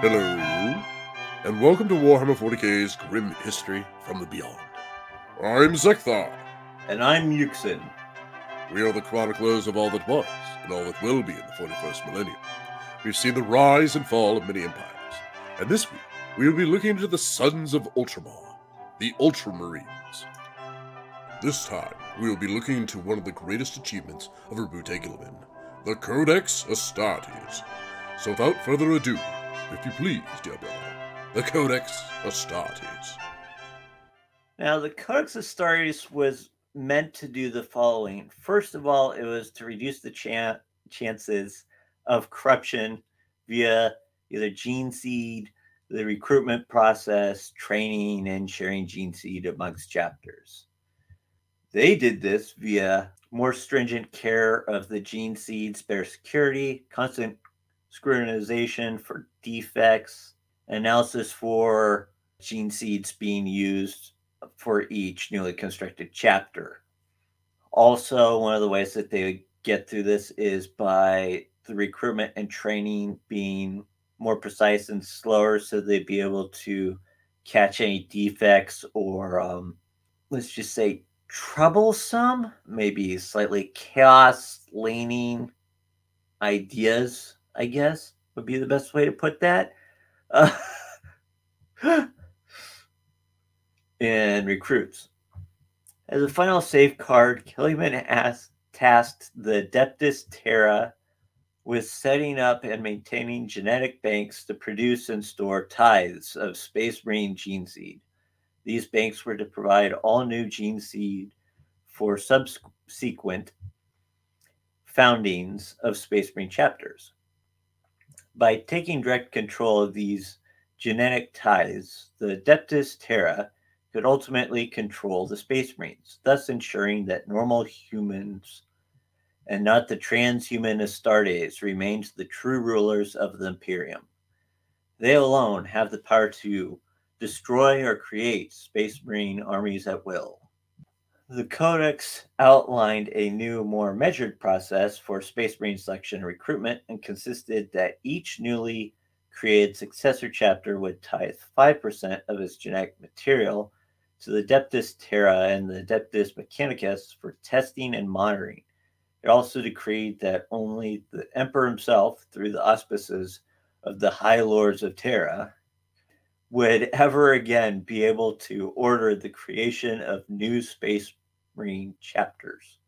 Hello, and welcome to Warhammer 40k's Grim History from the Beyond. I'm Zeckthar. And I'm Yuksen. We are the chroniclers of all that was, and all that will be in the 41st millennium. We've seen the rise and fall of many empires, and this week we will be looking into the sons of Ultramar, the Ultramarines. This time, we will be looking into one of the greatest achievements of Roboute Gulliman, the Codex Astartes. So without further ado, if you please, dear brother, the Codex Astartes. Now, the Codex Astartes was meant to do the following. First of all, it was to reduce the chances of corruption via either gene seed, the recruitment process, training, and sharing gene seed amongst chapters. They did this via more stringent care of the gene seed, spare security, constant scrutinization for defects, analysis for gene seeds being used for each newly constructed chapter. Also, one of the ways that they get through this is by the recruitment and training being more precise and slower, so they'd be able to catch any defects or, let's just say, troublesome, maybe slightly chaos-leaning ideas, I guess, would be the best way to put that. And recruits. As a final safeguard, Gulliman tasked the Adeptus Terra with setting up and maintaining genetic banks to produce and store tithes of Space Marine gene seed. These banks were to provide all new gene seed for subsequent foundings of Space Marine chapters. By taking direct control of these genetic tithes, the Adeptus Terra could ultimately control the Space Marines, thus ensuring that normal humans and not the transhuman Astartes remained the true rulers of the Imperium. They alone have the power to destroy or create Space Marine armies at will. The Codex outlined a new, more measured process for Space Marine selection and recruitment, and consisted that each newly created successor chapter would tithe 5% of its genetic material to the Adeptus Terra and the Adeptus Mechanicus for testing and monitoring. It also decreed that only the Emperor himself, through the auspices of the High Lords of Terra, would ever again be able to order the creation of new Space Marine chapters.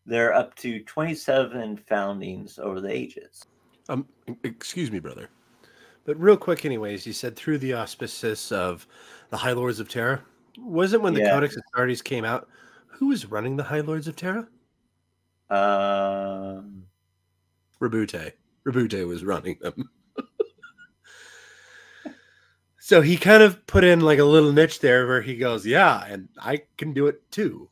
There are up to 27 foundings over the ages. Excuse me, brother. But real quick anyways, you said through the auspices of the High Lords of Terra. Wasn't when the Codex Astartes came out, who was running the High Lords of Terra? Roboute. Roboute was running them. So he kind of put in like a little niche there where he goes, yeah, and I can do it too.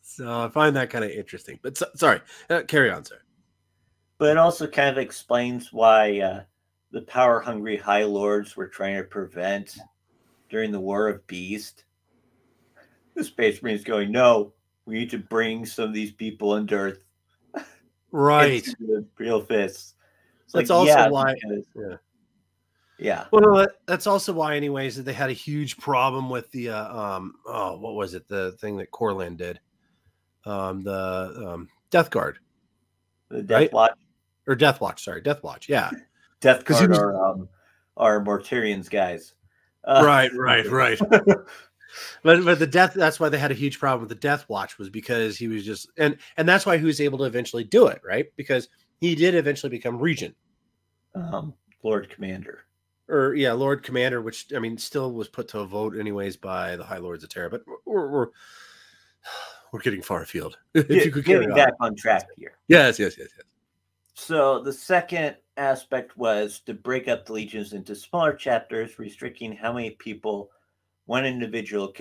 So I find that kind of interesting. But sorry, carry on, sir. But it also kind of explains why the power-hungry High Lords were trying to prevent, during the War of Beast, the Space Marines going, no, we need to bring some of these people into Earth. Right. Real fists. It's that's like, also why. Because, yeah. Well, no, that's also why, anyways, that they had a huge problem with the what was it? The thing that Corland did, the Death Guard, the Death Watch, or Death Watch. Sorry, Death Watch. Yeah, Death Guard are Mortarians guys. Right. But the death. That's why they had a huge problem with the Death Watch, was because he was just and that's why he was able to eventually do it, right? Because he did eventually become Regent, Lord Commander. Lord Commander, which I mean still was put to a vote anyways by the High Lords of Terra. But we're getting far afield. If you could getting back on track here. Yes. So the second aspect was to break up the legions into smaller chapters, restricting how many people one individual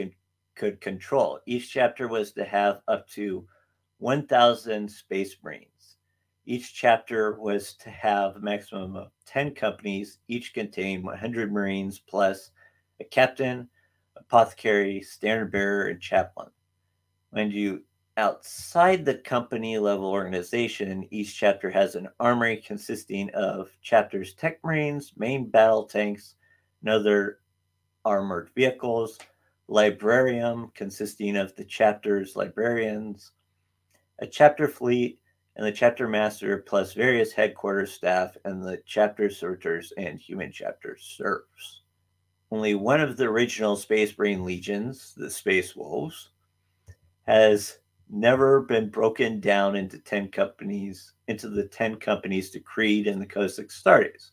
could control. Each chapter was to have up to 1,000 Space Marines. Each chapter was to have a maximum of 10 companies, each containing 100 Marines plus a captain, apothecary, standard bearer, and chaplain. Mind you, Outside the company level organization, each chapter has an armory consisting of chapter's tech marines, main battle tanks, and other armored vehicles, librarium consisting of the chapter's librarians, a chapter fleet, and the chapter master, plus various headquarters staff and the chapter sorters and human chapter serfs. Only one of the original Space Marine legions, the Space Wolves, has never been broken down into 10 companies, into the 10 companies decreed in the Codex Astartes.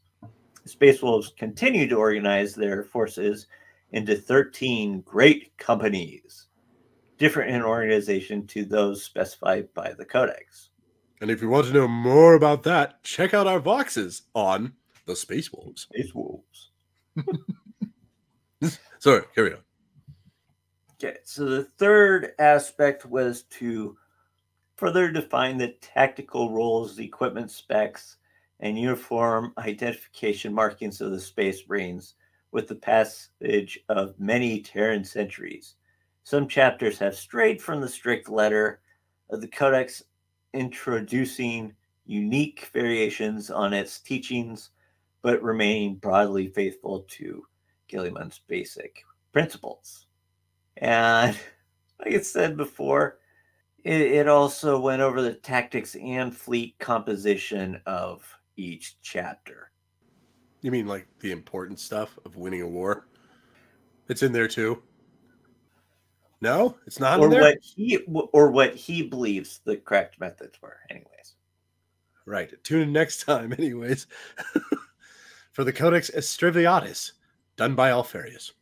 The Space Wolves continue to organize their forces into 13 great companies, different in organization to those specified by the Codex. And if you want to know more about that, check out our boxes on the Space Wolves. Space Wolves. Sorry, carry on. Okay, so the third aspect was to further define the tactical roles, the equipment specs, and uniform identification markings of the Space Marines with the passage of many Terran centuries. Some chapters have strayed from the strict letter of the Codex, introducing unique variations on its teachings, but remaining broadly faithful to Gulliman's basic principles. And like I said before, it also went over the tactics and fleet composition of each chapter. You mean like the important stuff of winning a war? It's in there too. No, it's not in there. What he believes the correct methods were, anyways. Right. Tune in next time, anyways, for the Codex Astartes, done by Alfarius.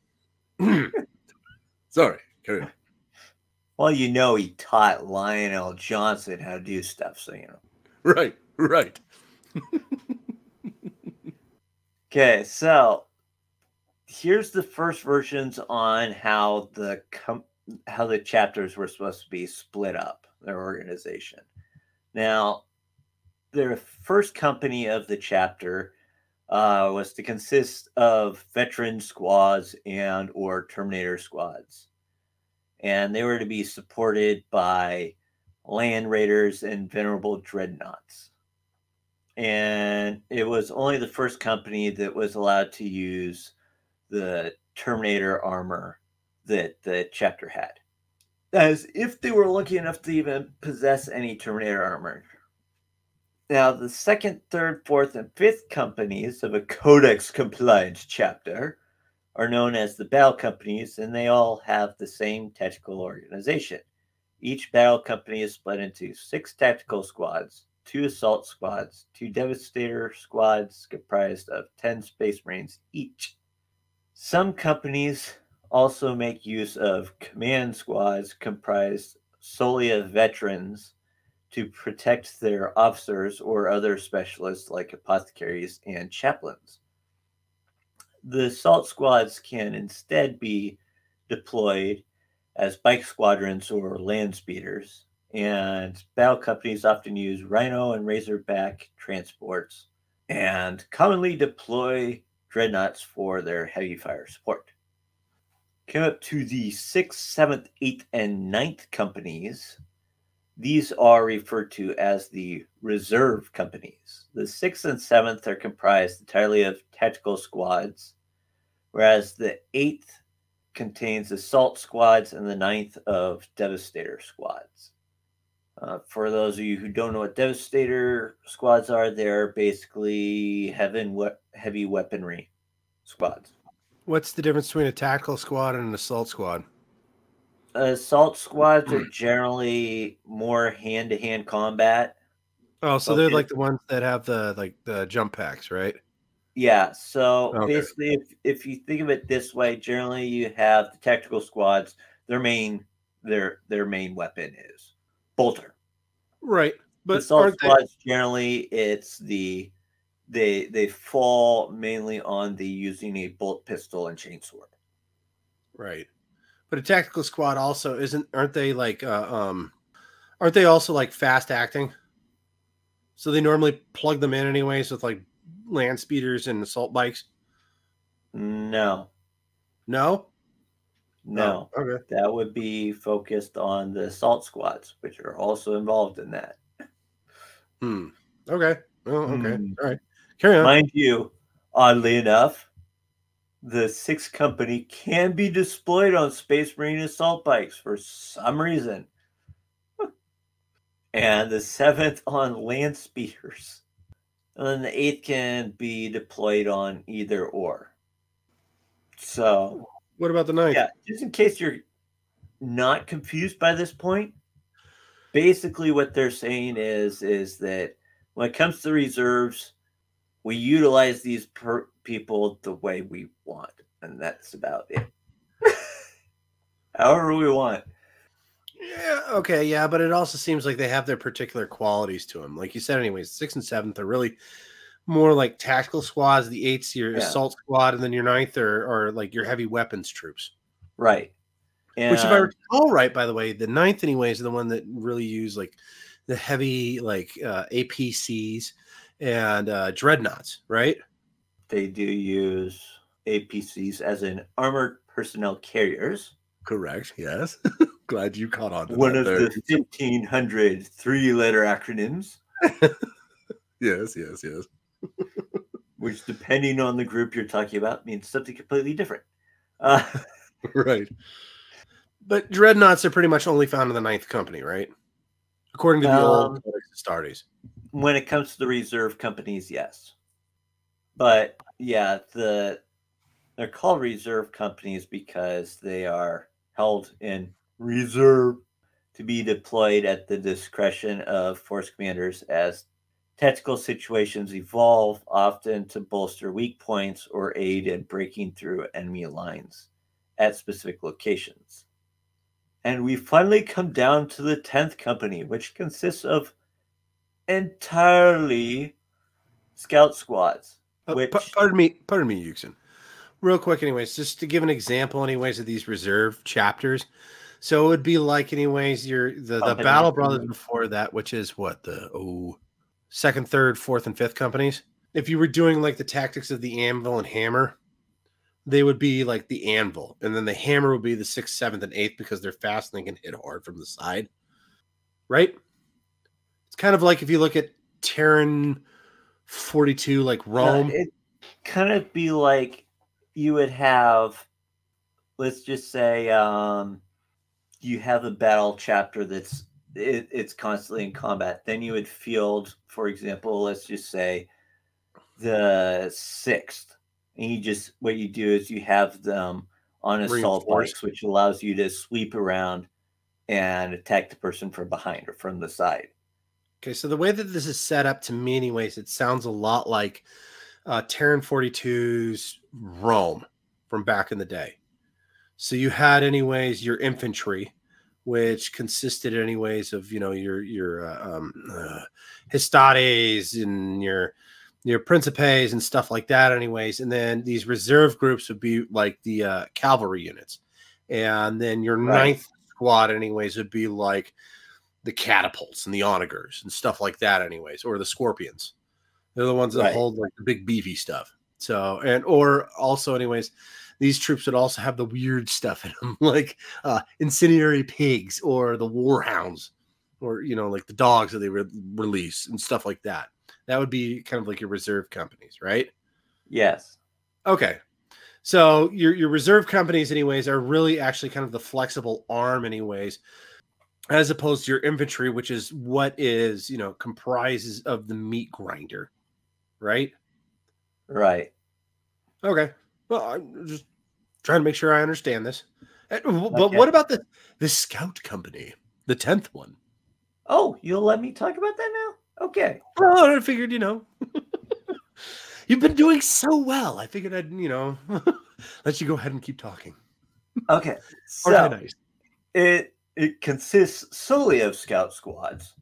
Sorry, carry on. Well, you know, he taught Lionel Johnson how to do stuff, so you know. Right. Okay, so here's the first versions on how the chapters were supposed to be split up, their organization. Now, the first company of the chapter was to consist of veteran squads and or Terminator squads. And they were to be supported by land raiders and venerable dreadnoughts. And it was only the first company that was allowed to use the Terminator armor that the chapter had, as if they were lucky enough to even possess any Terminator armor. Now, the second, third, fourth, and fifth companies of a Codex-compliant chapter are known as the battle companies, and they all have the same tactical organization. Each battle company is split into 6 tactical squads, 2 assault squads, 2 devastator squads comprised of 10 Space Marines each. Some companies also make use of command squads comprised solely of veterans to protect their officers or other specialists like apothecaries and chaplains. The assault squads can instead be deployed as bike squadrons or land speeders, and battle companies often use Rhino and Razorback transports and commonly deploy dreadnoughts for their heavy fire support. Came up to the 6th, 7th, 8th, and 9th companies. These are referred to as the reserve companies. The 6th and 7th are comprised entirely of tactical squads, whereas the 8th contains assault squads and the 9th of devastator squads. For those of you who don't know what devastator squads are, they're basically heavy weaponry squads. What's the difference between a tactical squad and an assault squad? Assault squads are generally more hand-to-hand combat. Oh, so they're like the ones that have the jump packs, right? Yeah, so basically if you think of it this way, generally you have the tactical squads, their main weapon is bolter. Right. But assault squads generally they fall mainly on the using a bolt pistol and chainsword. Right. But a tactical squad also aren't they also like fast acting? So they normally plug them in anyways with like land speeders and assault bikes? No. No. Oh, okay. That would be focused on the assault squads, which are also involved in that. Okay. Oh, okay. All right. Carry on. Mind you, oddly enough, the 6th Company can be deployed on Space Marine assault bikes for some reason. And the 7th on land speeders. And then the 8th can be deployed on either or. So, what about the 9th? Yeah, just in case you're not confused by this point, basically what they're saying is that when it comes to reserves, we utilize these people the way we want, and that's about it. However we want. Yeah, okay, yeah, but it also seems like they have their particular qualities to them. Like you said, anyways, 6th and 7th are really more like tactical squads. The 8th's your assault squad, and then your 9th are like your heavy weapons troops. Right. And which, if I recall right, by the way, the 9th, anyways, are the one that really use like the heavy like APCs and dreadnoughts, right? They do use APCs as in armored personnel carriers. Correct. Yes. Glad you caught on to one that of there. the 1,500 three-letter acronyms. Yes. Which, depending on the group you're talking about, means something completely different. Right. But dreadnoughts are pretty much only found in the 9th Company, right? According to the old Codex Astartes. When it comes to the reserve companies, yes. But yeah, they're called reserve companies because they are held in reserve to be deployed at the discretion of force commanders as tactical situations evolve, often to bolster weak points or aid in breaking through enemy lines at specific locations. And we finally come down to the 10th Company, which consists of entirely scout squads. Pardon me, Yuksen. Real quick, anyways, just to give an example, anyways, of these reserve chapters. So it would be like, anyways, the Battle Brothers before that, which is what, the 2nd, 3rd, 4th, and 5th companies. If you were doing like the tactics of the anvil and hammer, they would be like the anvil, and then the hammer would be the 6th, 7th, and 8th because they're fast and they can hit hard from the side. Right? It's kind of like if you look at Terran 42, like Rome. It kind of be like you would have, let's just say, you have a battle chapter that's it's constantly in combat. Then you would field, for example, let's just say the 6th, and what you do is you have them on assault bikes, which allows you to sweep around and attack the person from behind or from the side. Okay, so the way that this is set up, to me anyways, it sounds a lot like Terran 42's Rome from back in the day. So you had, anyways, your infantry, which consisted, anyways, of your Hestates and your Principes and stuff like that, anyways. And then these reserve groups would be like the cavalry units, and then your 9th squad, anyways, would be like the catapults and the onagers and stuff like that, anyways, or the scorpions. They're the ones that hold like the big beefy stuff. So, or also, anyways, these troops would also have the weird stuff in them, like incendiary pigs or the warhounds, or like the dogs that they release and stuff like that. That would be kind of like your reserve companies, right? Yes. Okay. So your reserve companies, anyways, are really actually kind of the flexible arm, anyways, as opposed to your infantry, which is what is, comprises of the meat grinder, right? Right. Okay. Well, I'm just trying to make sure I understand this. But what about the scout company, the 10th one? Oh, you'll let me talk about that now? Okay. Well, I figured, you've been doing so well. I figured I'd, let you go ahead and keep talking. Okay. So nice. It consists solely of scout squads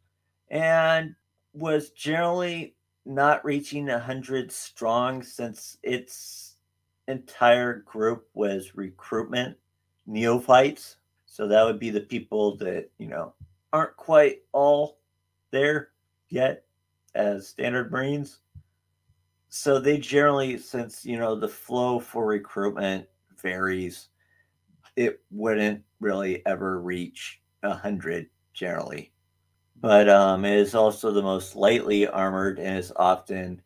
and was generally not reaching 100 strong, since its entire group was recruitment neophytes. So that would be the people that, aren't quite all there yet as standard Marines. So they generally, since, the flow for recruitment varies, it wouldn't really ever reach 100 generally. But it is also the most lightly armored and is often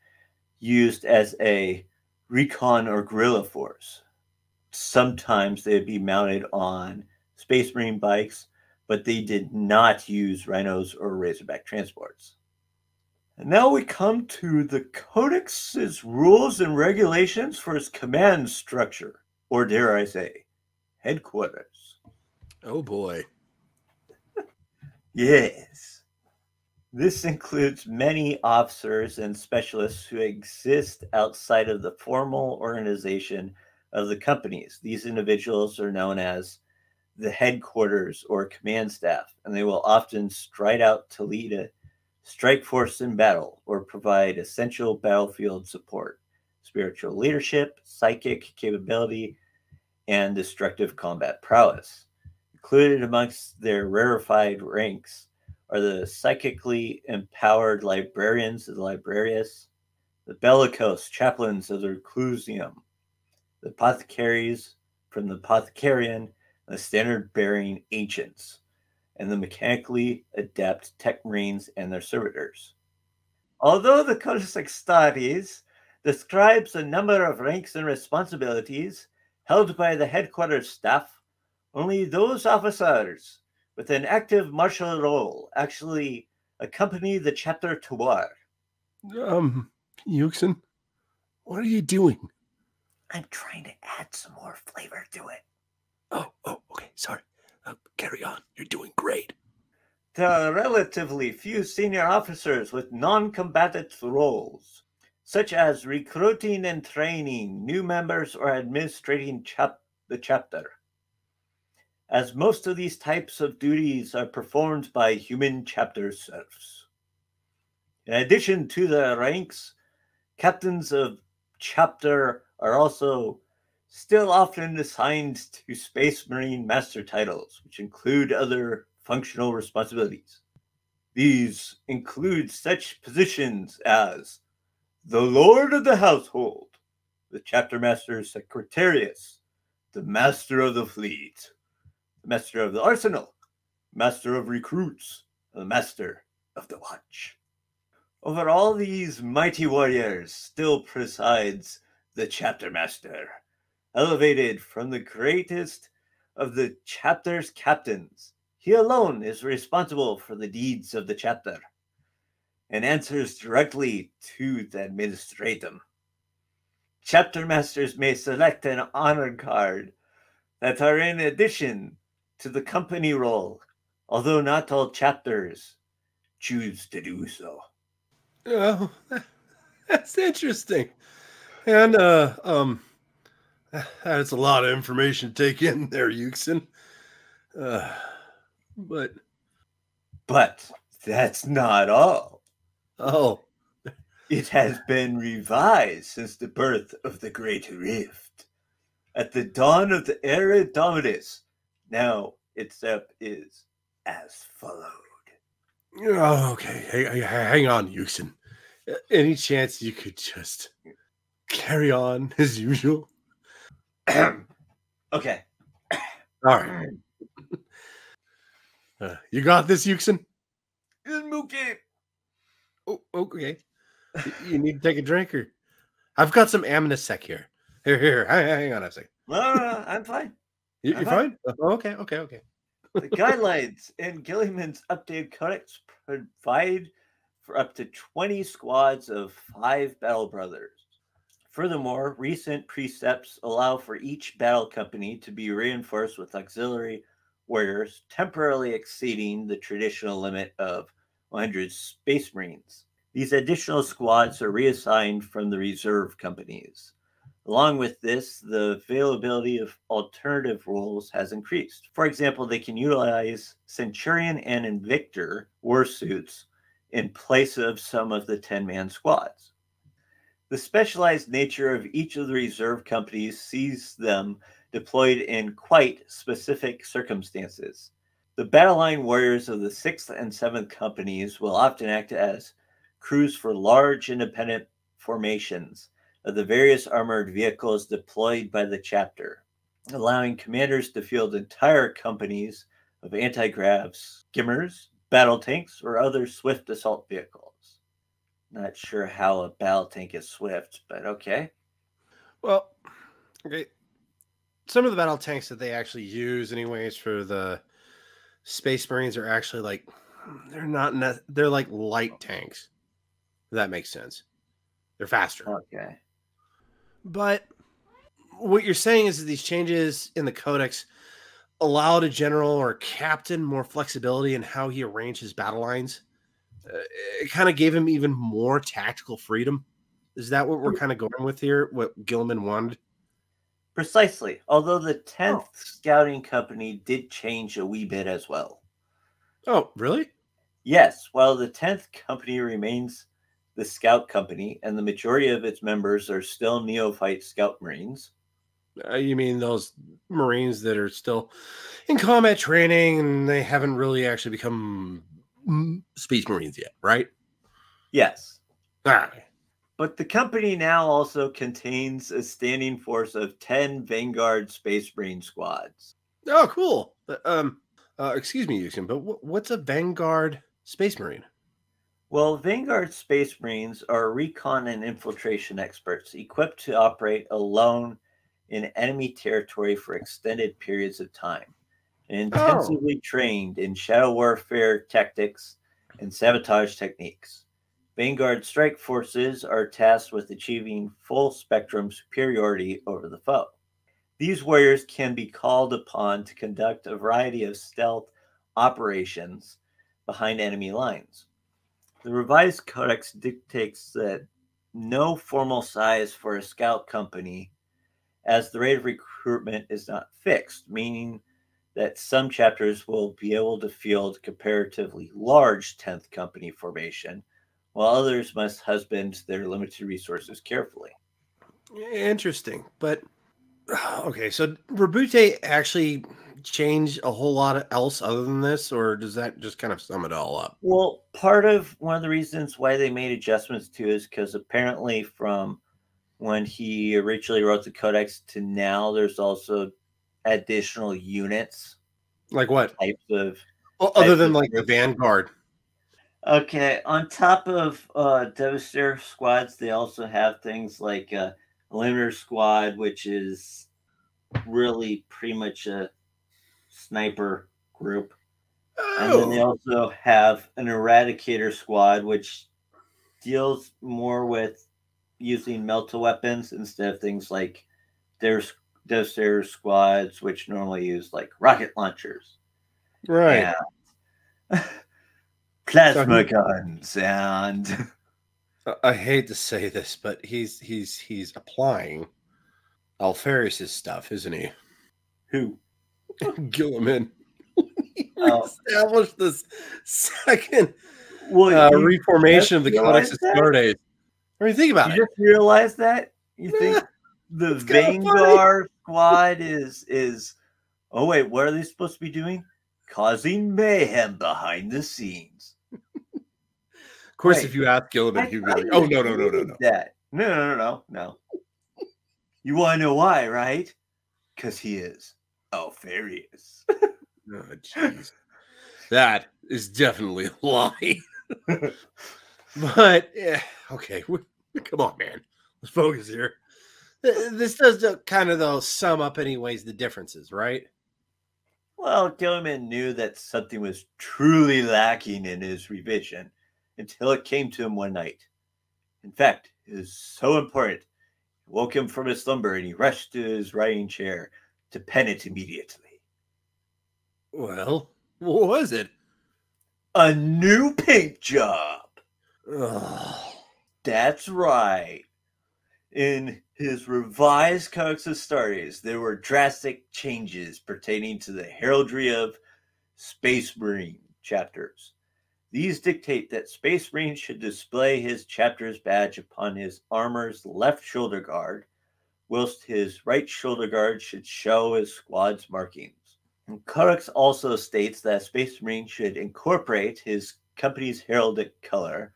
used as a recon or guerrilla force. Sometimes they'd be mounted on Space Marine bikes, but they did not use Rhinos or Razorback transports. And now we come to the Codex's rules and regulations for its command structure, or dare I say, headquarters. Oh boy. Yes. This includes many officers and specialists who exist outside of the formal organization of the companies. These individuals are known as the headquarters or command staff, and they will often stride out to lead a strike force in battle or provide essential battlefield support, spiritual leadership, psychic capability, and destructive combat prowess. Included amongst their rarefied ranks are the psychically empowered librarians of the Librarius, the bellicose chaplains of the Reclusium, the apothecaries from the Apothecarian, and the standard-bearing ancients, and the mechanically adept tech marines and their servitors. Although the Codex Astartes describes a number of ranks and responsibilities held by the headquarters staff, only those officers with an active martial role actually accompany the chapter to war. Yuksen, what are you doing? I'm trying to add some more flavor to it. Oh, okay, sorry. Carry on. You're doing great. There are relatively few senior officers with non-combatant roles, such as recruiting and training new members or administrating the chapter, as most of these types of duties are performed by human chapter serfs. In addition to the ranks, captains of chapter are also still often assigned to Space Marine master titles, which include other functional responsibilities. These include such positions as the Lord of the Household, the Chapter Master Secretarius, the Master of the Fleet, the Master of the Arsenal, Master of Recruits, and the Master of the Watch. Over all these mighty warriors still presides the Chapter Master, elevated from the greatest of the chapter's captains. He alone is responsible for the deeds of the chapter and answers directly to the administratum. Chapter masters may select an honor card that are in addition to the company roll, although not all chapters choose to do so. Oh, that's interesting. And that's a lot of information to take in there, Yuksen. But that's not all. Oh. It has been revised since the birth of the Great Rift. At the dawn of the Era Dominus, now its step is as followed. Oh, okay. Hey, hang on, Yuksen. Any chance you could just carry on as usual? Okay. All right. You got this, Yuksen? Okay. Oh, okay. You need to take a drink, or I've got some Amnesec here. Here. Hang on a second. No, I'm fine. You're fine? Okay. The guidelines in Gulliman's updated codex provide for up to 20 squads of 5 battle brothers. Furthermore, recent precepts allow for each battle company to be reinforced with auxiliary warriors, temporarily exceeding the traditional limit of 100 Space Marines. These additional squads are reassigned from the reserve companies. Along with this, the availability of alternative roles has increased. For example, they can utilize Centurion and Invictor warsuits in place of some of the 10-man squads. The specialized nature of each of the reserve companies sees them deployed in quite specific circumstances. The battle line warriors of the 6th and 7th companies will often act as crews for large independent formations of the various armored vehicles deployed by the chapter. allowing commanders to field entire companies of anti-grav skimmers, battle tanks, or other swift assault vehicles. Not sure how a battle tank is swift, but okay. Well, okay. Some of the battle tanks that they actually use, anyways, for the Space Marines are actually like they're like light tanks. If that makes sense. They're faster. Okay. But what you're saying is that these changes in the Codex allowed a general or captain more flexibility in how he arranged his battle lines. It kind of gave him even more tactical freedom. Is that what we're kind of going with here? What Gulliman wanted? Precisely. Although the 10th Scouting Company did change a wee bit as well. Oh, really? Yes. While the 10th Company remains the Scout Company and the majority of its members are still neophyte Scout Marines. You mean those Marines that are still in combat training and they haven't really actually become Space Marines yet, right? Yes. All right. But the company now also contains a standing force of 10 Vanguard Space Marine squads. Oh, cool. Excuse me, Yuksen, but what's a Vanguard Space Marine? Well, Vanguard Space Marines are recon and infiltration experts equipped to operate alone in enemy territory for extended periods of time, and intensively trained in shadow warfare tactics and sabotage techniques. Vanguard strike forces are tasked with achieving full spectrum superiority over the foe. These warriors can be called upon to conduct a variety of stealth operations behind enemy lines. The revised codex dictates that no formal size for a scout company, as the rate of recruitment is not fixed, meaning that some chapters will be able to field comparatively large 10th company formation, while others must husband their limited resources carefully. Interesting. But, okay, so Roboute actually change a whole lot else other than this, or does that just kind of sum it all up? Well, part of one of the reasons why they made adjustments to is because apparently from when he originally wrote the codex to now, there's also additional units. Like what? Types of other than like the Vanguard. Okay, on top of Devastator squads, they also have things like a Limiter squad, which is really pretty much a sniper group. And then they also have an Eradicator squad, which deals more with using melta weapons instead of things like Devastator squads, which normally use like rocket launchers. Right. And plasma guns and I hate to say this, but he's applying Alfarius's stuff, isn't he? Who? Gulliman. He established this second reformation of the Codex Astartes. I mean, think about it. You just realize that? You think the Vanguard squad is oh wait, what are they supposed to be doing? Causing mayhem behind the scenes. Of course, if you ask Gulliman, he'd be like, "Oh no. That no. You want to know why, right? Because he is Alfarius." Oh, jeez. That is definitely a lie. But, yeah, okay. Come on, man. Let's focus here. This does kind of, though, sum up anyways the differences, right? Well, Gulliman knew that something was truly lacking in his revision until it came to him one night. In fact, it was so important, it woke him from his slumber and he rushed to his writing chair to pen it immediately. Well, what was it? A new paint job. Ugh. That's right. In his revised Codex Astartes, there were drastic changes pertaining to the heraldry of Space Marine chapters. These dictate that Space Marine should display his chapter's badge upon his armor's left shoulder guard, whilst his right shoulder guard should show his squad's markings. And Codex also states that Space Marine should incorporate his company's heraldic color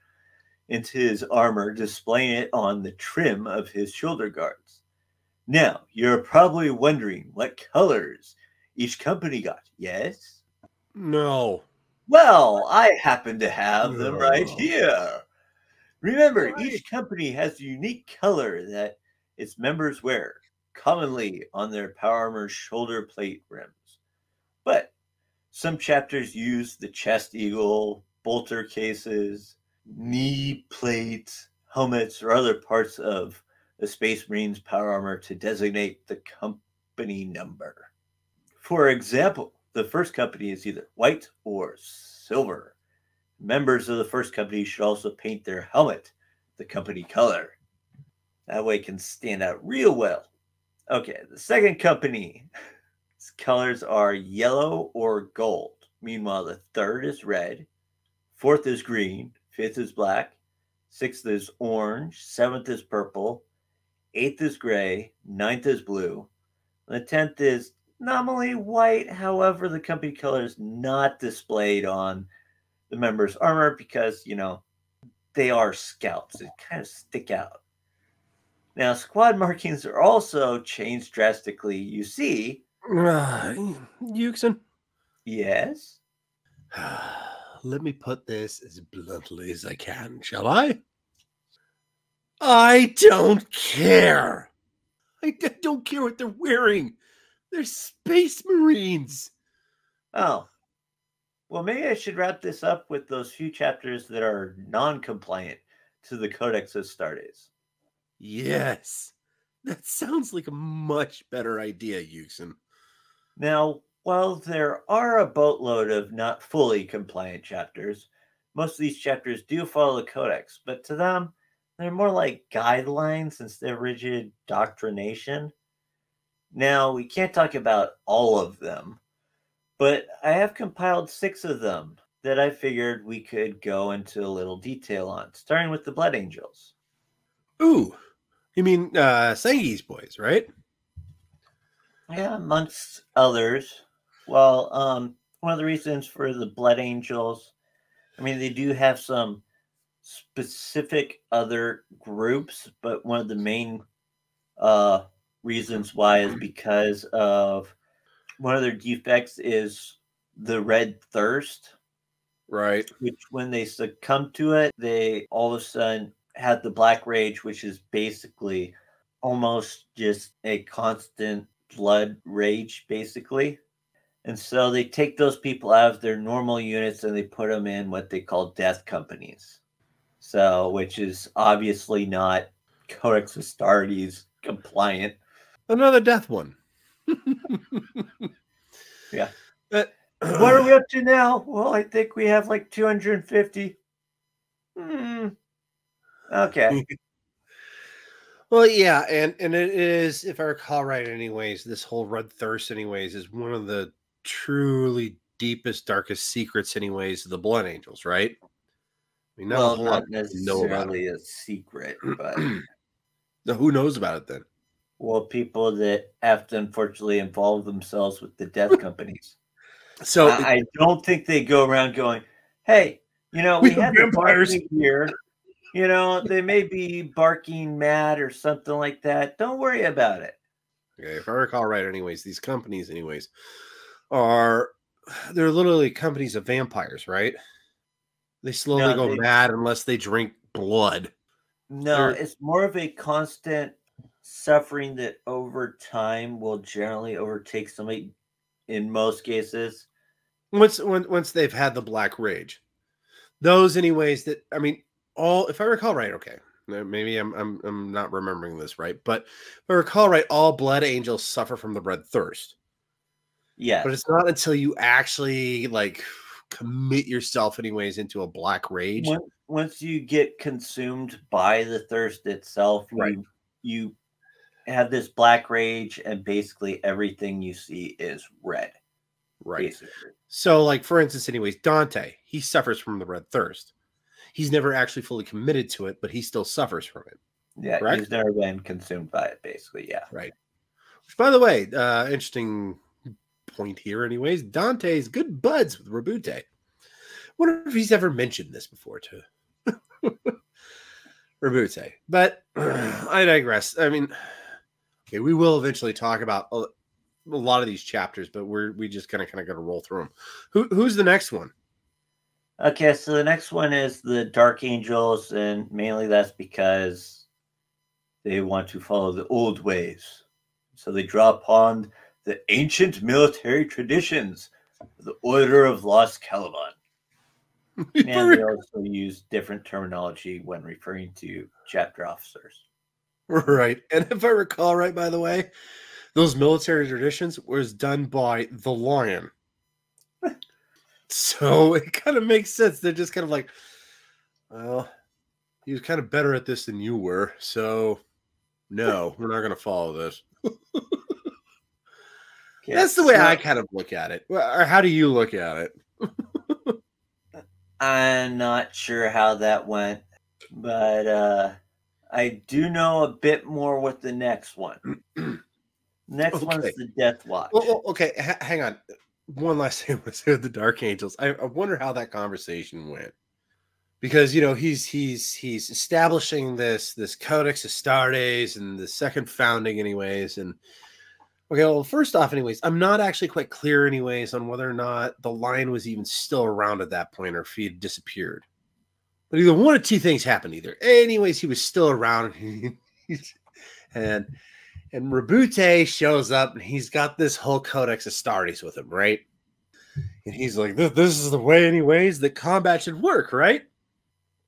into his armor, displaying it on the trim of his shoulder guards. Now, you're probably wondering what colors each company got, yes? No. Well, I happen to have them right No. here. Remember, Why? each company has a unique color that its members wear, commonly on their power armor shoulder plate rims. But some chapters use the chest eagle, bolter cases, knee plates, helmets, or other parts of the Space Marine's power armor to designate the company number. For example, the first company is either white or silver. Members of the first company should also paint their helmet the company color. That way it can stand out real well. Okay, the second company's colors are yellow or gold. Meanwhile, the third is red, fourth is green, fifth is black, sixth is orange, seventh is purple, eighth is gray, ninth is blue, and the 10th is nominally white. However, the company color is not displayed on the members' armor because, they are scouts. They kind of stick out. Now, squad markings are also changed drastically. You see, Yuksen. yes. Let me put this as bluntly as I can, shall I? I don't care. I don't care what they're wearing. They're Space Marines. Oh, well, maybe I should wrap this up with those few chapters that are non-compliant to the Codex Astartes. Yes. That sounds like a much better idea, Yuksen. Now, while there are a boatload of not fully compliant chapters, most of these chapters do follow the Codex, but to them, they're more like guidelines instead of rigid doctrination. Now, we can't talk about all of them, but I have compiled 6 of them that I figured we could go into a little detail on, starting with the Blood Angels. Ooh, you mean Sangi's boys, right? Yeah, amongst others. Well, one of the reasons for the Blood Angels, I mean, they do have some specific other groups, but one of the main reasons why is because of one of their defects is the red thirst. Right. Which, when they succumb to it, they all of a sudden have the black rage, which is basically almost just a constant blood rage, basically. And so they take those people out of their normal units and they put them in what they call death companies. So, which is obviously not Codex Astartes compliant. Another death one. Yeah. What are we up to now? Well, I think we have like 250. Okay. Well, yeah, and it is, if I recall right, anyways, this whole red thirst, anyways, is one of the truly deepest, darkest secrets, anyways, of the Blood Angels, right? I mean, not a whole lot Not necessarily a secret, but now, who knows about it then? Well, people that have to unfortunately involve themselves with the death companies. So I don't think they go around going, "Hey, we had the barking here. They may be barking mad or something like that. Don't worry about it." Okay, if I recall right, anyways, these companies, anyways, they're literally companies of vampires, right? They slowly go mad unless they drink blood. No, it's more of a constant suffering that over time will generally overtake somebody in most cases. Once they've had the black rage. Those, anyways, that, I mean, all, if I recall right, okay, maybe I'm not remembering this right, but if I recall right, all blood angels suffer from the red thirst. Yeah, but it's not until you actually commit yourself, anyways, into a black rage. Once you get consumed by the thirst itself, right, you have this black rage, and basically everything you see is red. Right. Basically. So, for instance, anyways, Dante, he suffers from the red thirst. He's never actually fully committed to it, but he still suffers from it. Yeah, correct? He's never been consumed by it, basically, yeah. Right. Which, by the way, interesting point here, anyways, Dante's good buds with Roboute. Wonder if he's ever mentioned this before to Roboute. But I digress. I mean, Okay, we will eventually talk about a lot of these chapters, but we just kind of got to roll through them. Who's the next one? Okay, so the next one is the Dark Angels, and mainly that's because they want to follow the old ways. So they draw upon the ancient military traditions of the Order of Lost Caliban. And they also use different terminology when referring to chapter officers. Right. And if I recall right, by the way, those military traditions was done by the Lion. So it kind of makes sense. They're just kind of like, well, he was kind of better at this than you were. So no, we're not going to follow this. Yeah, that's the way I kind of look at it. Or how do you look at it? I'm not sure how that went, but I do know a bit more with the next one. Next one's the Death Watch. Well, okay, hang on. One last thing was the Dark Angels. I wonder how that conversation went, because he's establishing this Codex Astartes and the second founding, anyways. And okay, well, first off, anyways, I'm not actually quite clear, anyways, on whether or not the Lion was even still around at that point or if he had disappeared. But either one of two things happened. Either, anyways, he was still around, and Roboute shows up, and he's got this whole Codex Astartes with him, right? And he's like, "This is the way, anyways, that combat should work, right?"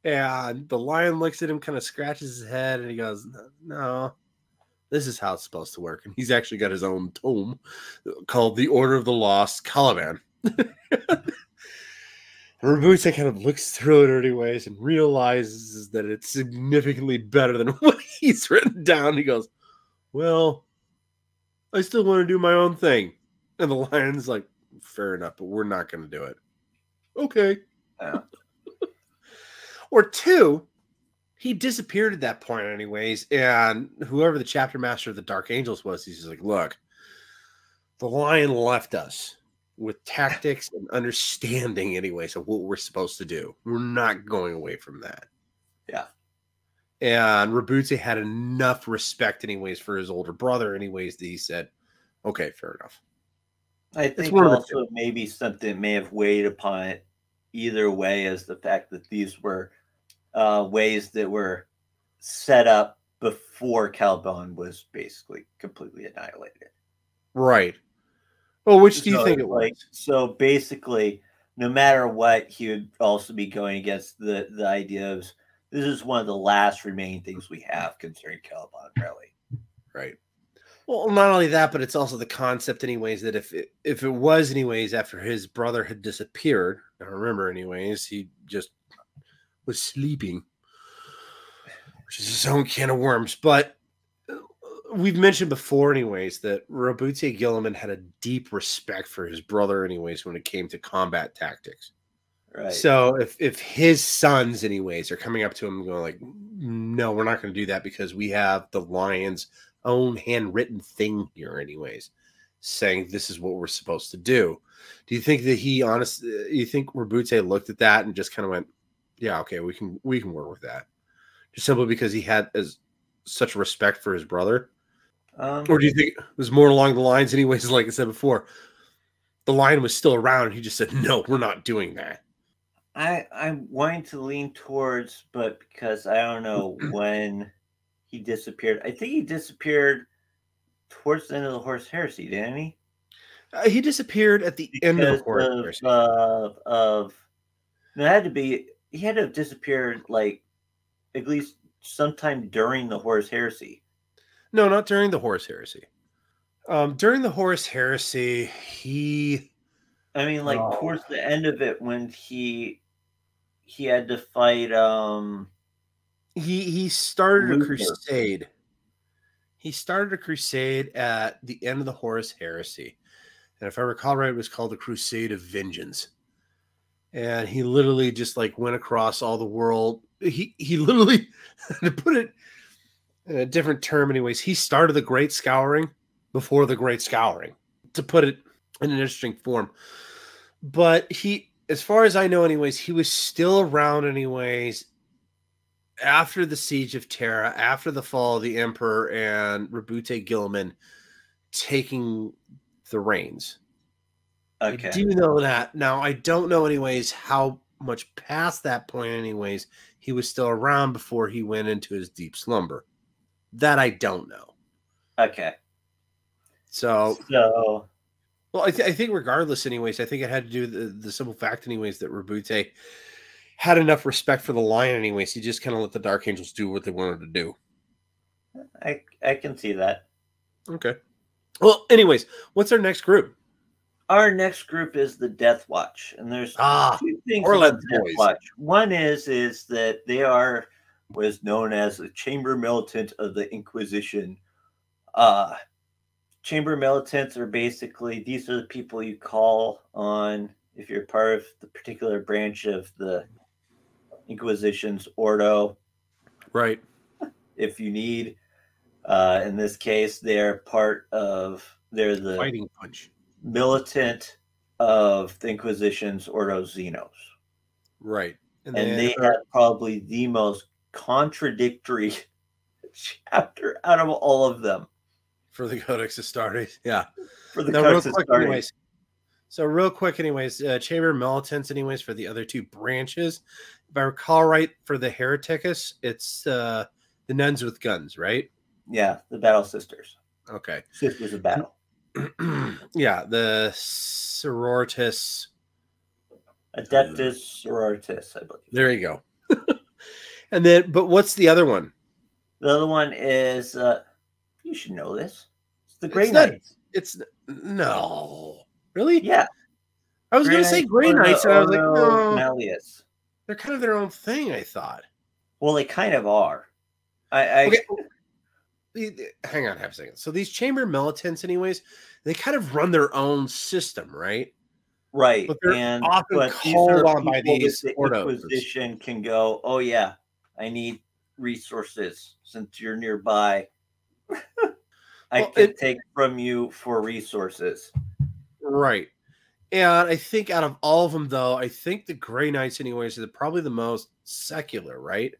And the Lion looks at him, kind of scratches his head, and he goes, "No, this is how it's supposed to work." And he's actually got his own tome called the Order of the Lost Caliban. Roboute kind of looks through it anyways and realizes that it's significantly better than what he's written down. He goes, "Well, I still want to do my own thing." And the Lion's like, "Fair enough, but we're not going to do it." Okay. Or two, he disappeared at that point anyways, and whoever the chapter master of the Dark Angels was, he's just like, "Look, the Lion left us with tactics and understanding anyways of what we're supposed to do. We're not going away from that." Yeah. And Roboute had enough respect anyways for his older brother anyways that he said, "Okay, fair enough." I think also maybe something may have weighed upon it either way is the fact that these were ways that were set up before Caliban was basically completely annihilated. Right. Well, which do you think it was? Like, so basically, no matter what, he would also be going against the idea of this is one of the last remaining things we have concerning Caliban, really. Right. Well, not only that, but it's also the concept, anyways, that if it was, anyways, after his brother had disappeared, I remember, anyways, he just was sleeping, which is his own can of worms. But we've mentioned before, anyways, that Roboute Gulliman had a deep respect for his brother, anyways, when it came to combat tactics. Right. So if his sons, anyways, are coming up to him and going like, "No, we're not going to do that because we have the Lion's own handwritten thing here, anyways, saying this is what we're supposed to do." Do you think that you think Roboute looked at that and just kind of went, "Yeah, okay, we can work with that," just simply because he had such respect for his brother? Or do you think it was more along the lines, anyways, like I said before, the Lion was still around and he just said, "No, we're not doing that"? I'm wanting to lean towards, but because I don't know when he disappeared. I think he disappeared towards the end of the Horus Heresy, didn't he? He disappeared at the end of the Horus Heresy. No, it had to be. He had to have disappeared like at least sometime during the Horus Heresy. No, not during the Horus Heresy. During the Horus Heresy, he. I mean, like towards the end of it, when he had to fight. He started Luther. a crusade. He started a crusade at the end of the Horus Heresy, and if I recall right, it was called the Crusade of Vengeance. And he literally just like went across all the world. He literally, to put it in a different term, anyways, he started the Great Scouring before the Great Scouring, to put it in an interesting form. But he, as far as I know, anyways, he was still around, anyways, after the Siege of Terra, after the fall of the Emperor and Roboute Gulliman taking the reins. Okay. I do know that. Now, I don't know anyways how much past that point anyways he was still around before he went into his deep slumber. That I don't know. Okay. So well, I think regardless anyways, I think it had to do with the simple fact anyways that Roboute had enough respect for the Lion anyways. He just kind of let the Dark Angels do what they wanted to do. I can see that. Okay. Well, anyways, what's our next group? Our next group is the Death Watch, and there's two things about the Death Watch. One is that they are what is known as the Chamber Militant of the Inquisition. Chamber Militants are basically, these are the people you call on if you're part of the particular branch of the Inquisition's Ordo. Right. If you need, in this case, they're the Fighting Punch militant of the Inquisition's Ordo Xenos. Right. And they have probably the most contradictory chapter out of all of them. For the Codex Astartes. Yeah. For the Codex Astartes. Anyways, so real quick anyways, Chamber Militants anyways for the other two branches. If I recall right, for the Hereticus, it's the nuns with guns, right? Yeah, the Battle Sisters. Okay. Sisters of Battle. Yeah, the Sororitas. Adeptus Sororitas, I believe. There you go. And then, but what's the other one? The other one is, you should know this. It's the Grey Knights. No. Really? Yeah. I was going to say Grey Knights, and I was like, no. Malleus. They're kind of their own thing, I thought. Well, they kind of are. Okay. Hang on half a second. So these Chamber Militants, anyways, they kind of run their own system, right? Right. But they're often called on by these Inquisition can go, oh, yeah, I need resources since you're nearby. I can take from you for resources. Right. And I think out of all of them, though, I think the Grey Knights, anyways, are probably the most secular, right?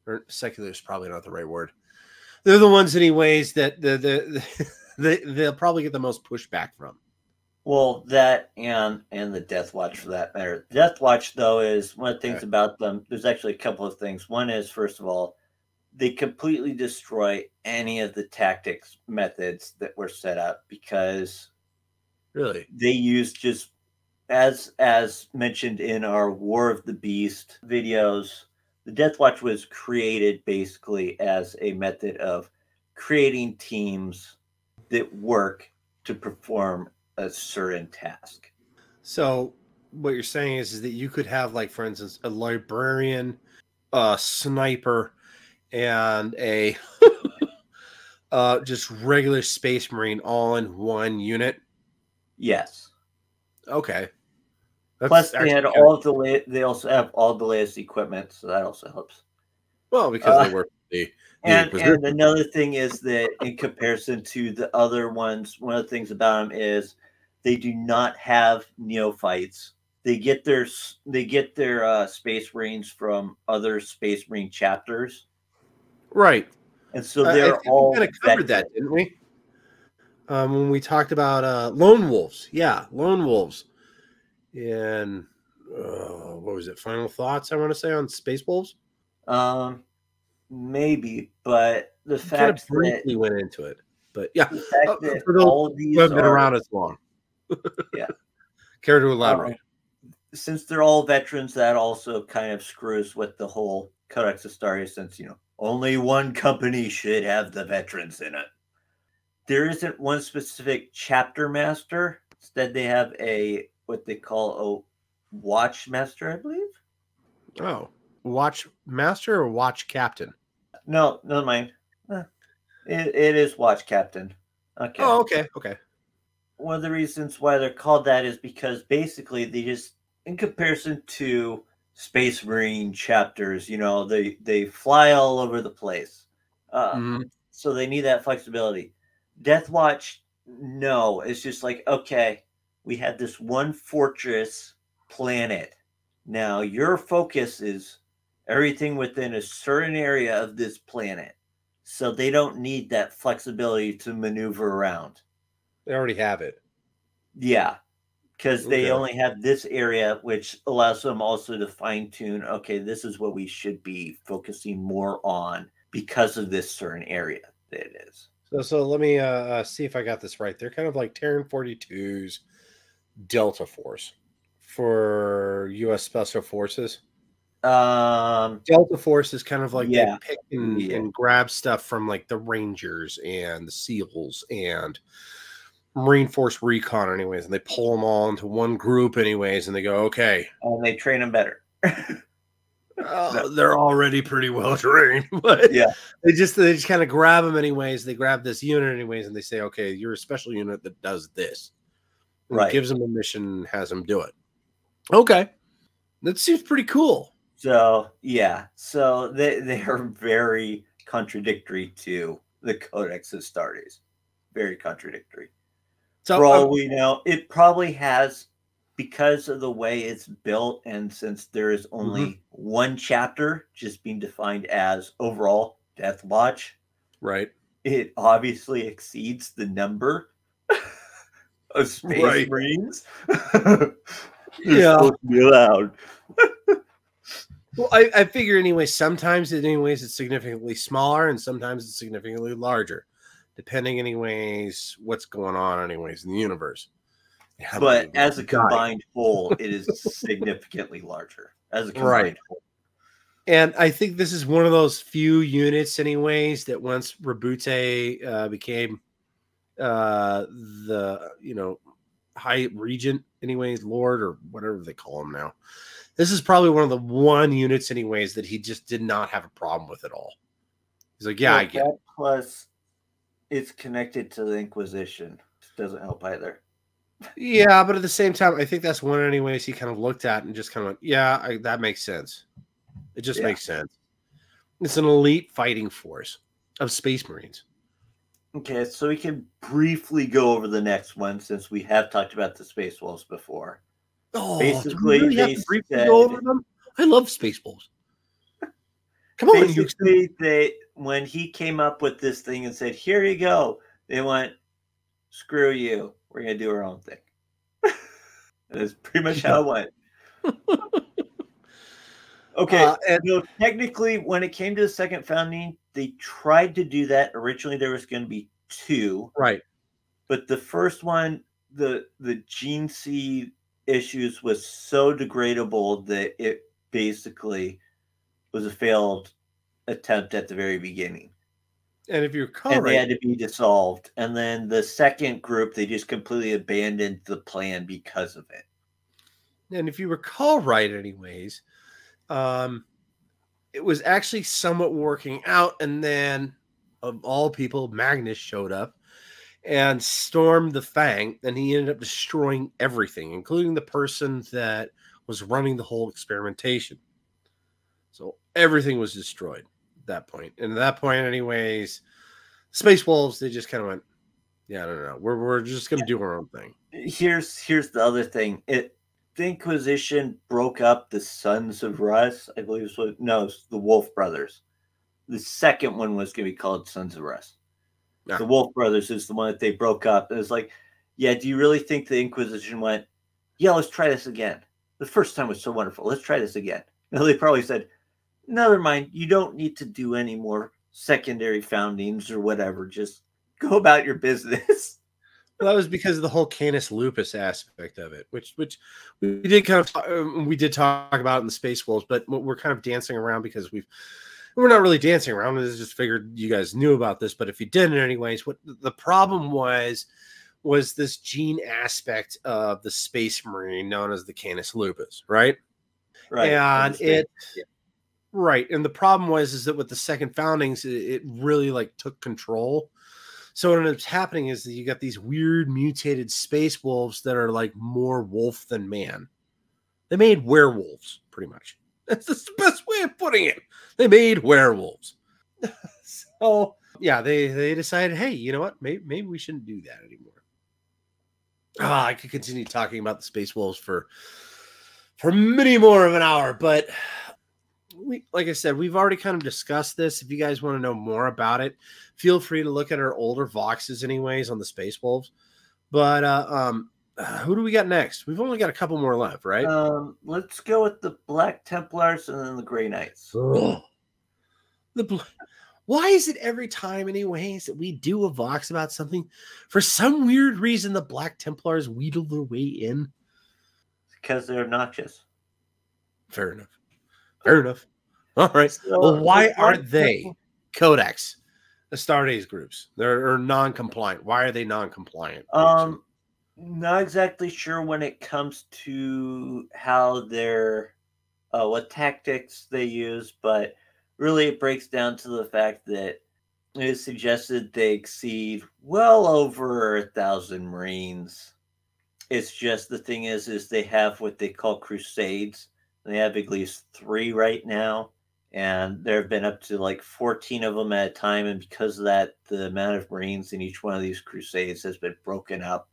Or secular is probably not the right word. They're the ones, anyways, that they'll probably get the most pushback from. Well, that and the Death Watch, for that matter. Death Watch, though, is one of the things about them. There's actually a couple of things. One is, first of all, they completely destroy any of the tactics methods that were set up because really they use just as mentioned in our War of the Beast videos, the Death Watch was created basically as a method of creating teams that work to perform a certain task. So what you're saying is that you could have, like, for instance, a librarian, a sniper, and a just regular Space Marine all in one unit. Yes. Okay. Plus, they had all of they also have all the latest equipment, so that also helps. Well, because they work and another thing is that in comparison to the other ones, one of the things about them is they do not have neophytes. They get their Space Marines from other Space Marine chapters. Right. And so they're all we kind of covered that, didn't we? When we talked about lone wolves. Yeah, lone wolves. And what was it? Final thoughts, I want to say, on Space Wolves? Maybe, but the fact kind of briefly went into it. But yeah, the fact that for those all of these who haven't been around as long. Yeah. Care to elaborate? Since they're all veterans, that also kind of screws with the whole Codex Astartes, since only one company should have the veterans in it. There isn't one specific chapter master. Instead, they have what they call a watch master, I believe. Oh, watch master or watch captain? No, never mind. It is watch captain. Okay. Oh, okay. One of the reasons why they're called that is because basically they just, in comparison to Space Marine chapters, they fly all over the place. So they need that flexibility. Death Watch, no, it's just like, okay, we have this one fortress planet. Now your focus is everything within a certain area of this planet. So they don't need that flexibility to maneuver around. They already have it. Yeah, because they Okay. only have this area, which allows them also to fine tune. Okay, this is what we should be focusing more on because of this certain area that it is. So let me see if I got this right. They're kind of like Terran 42's Delta Force for U.S. Special Forces. Delta Force is kind of like they pick and grab stuff from like the Rangers and the SEALs and Marine Force Recon, anyways, and they pull them all into one group, anyways, and they go, okay. And they train them better. They're already pretty well trained, but they just kind of grab them anyways. They grab this unit anyways, and they say, okay, you're a special unit that does this. And gives them a mission and has them do it. Okay. That seems pretty cool. So, yeah. So they are very contradictory to the Codex Astartes. Very contradictory. So, for all we know, it probably has, because of the way it's built, and since there is only one chapter just being defined as overall Death Watch, right? It obviously exceeds the number of Space Marines. Supposed to be allowed. Well, I figure anyway, sometimes it's significantly smaller and sometimes it's significantly larger, depending anyways what's going on anyways in the universe. But as a combined whole, it is significantly larger as a combined whole. And I think this is one of those few units anyways that once Roboute became the High Regent anyways, Lord or whatever they call him now. This is probably one of the one units anyways that he just did not have a problem with at all. He's like, I get it. Plus, it's connected to the Inquisition. It doesn't help either. Yeah, but at the same time, I think that's one anyways he kind of looked at and just kind of went, that makes sense. It just makes sense. It's an elite fighting force of Space Marines. Okay, so we can briefly go over the next one since we have talked about the Space Wolves before. Oh, basically, really they said, go over them? I love Space Wolves. Come on, Yuksen. When he came up with this thing and said, "Here you go," they went, "Screw you. We're gonna do our own thing." That's pretty much how it went. Okay, technically, when it came to the second founding, they tried to do that. Originally, there was going to be 2, right? But the first one, the gene seed issues was so degradable that it basically was a failed attempt at the very beginning. And if you recall, they had to be dissolved. And then the second group, they just completely abandoned the plan because of it. And if you recall right, anyways, it was actually somewhat working out. And then, of all people, Magnus showed up and stormed the Fang, and he ended up destroying everything, including the person that was running the whole experimentation. So everything was destroyed at that point. And at that point, anyways, Space Wolves, they just kind of went, I don't know. We're just going to do our own thing. Here's the other thing. The Inquisition broke up the Sons of Rus, I believe it was the Wolf Brothers. The second one was going to be called Sons of Rus. The Wolf Brothers is the one that they broke up. And it's like, do you really think the Inquisition went, let's try this again? The first time was so wonderful. Let's try this again. No, they probably said, never mind. You don't need to do any more secondary foundings or whatever. Just go about your business. Well, that was because of the whole Canis Lupus aspect of it, which we did kind of talk about in the Space Wolves, but we're kind of dancing around because we're not really dancing around. I just figured you guys knew about this, but if you didn't anyways, what the problem was this gene aspect of the Space Marine known as the Canis Lupus, right? Right. And right. And the problem is that with the second foundings, it really took control. So what ends up happening is that you got these weird mutated Space Wolves that are more wolf than man. They made werewolves, pretty much. That's the best way of putting it. They made werewolves. So, they decided, hey, you know what? Maybe we shouldn't do that anymore. I could continue talking about the Space Wolves for many more of an hour, but like I said, we've already kind of discussed this. If you guys want to know more about it, feel free to look at our older Voxes anyways on the Space Wolves. But who do we got next? We've only got a couple more left, right? Let's go with the Black Templars and then the Grey Knights. Why is it every time, anyways, that we do a Vox about something, for some weird reason, the Black Templars wheedle their way in? Because they're obnoxious. Fair enough. Fair enough. All right. So, well, why aren't they Codex Astartes groups? They're non-compliant. Why are they non-compliant? Not exactly sure when it comes to how they're what tactics they use, but really it breaks down to the fact that it is suggested they exceed well over 1,000 Marines. It's just the thing is they have what they call crusades. They have at least 3 right now, and there have been up to like 14 of them at a time, and because of that, the amount of Marines in each one of these crusades has been broken up,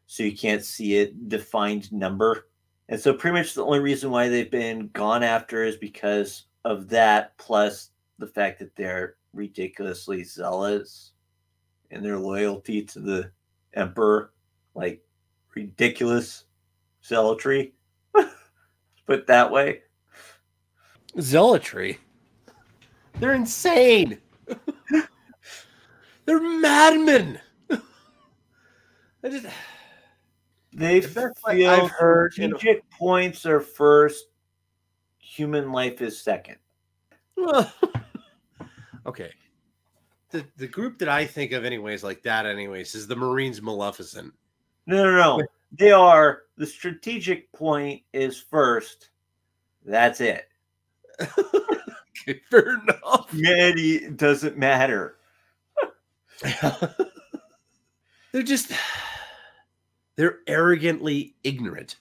so you can't see a defined number. And so pretty much the only reason why they've been gone after is because of that, plus the fact that they're ridiculously zealous in their loyalty to the Emperor, like ridiculous zealotry. Put it that way. Zealotry? They're insane. They're madmen. They feel I've heard strategic points are first, human life is second. Well, okay. The group that I think of anyways like that anyways is the Marines Maleficent. No. They are, the strategic point is first. That's it. Okay, fair enough. Humanity doesn't matter. They're arrogantly ignorant.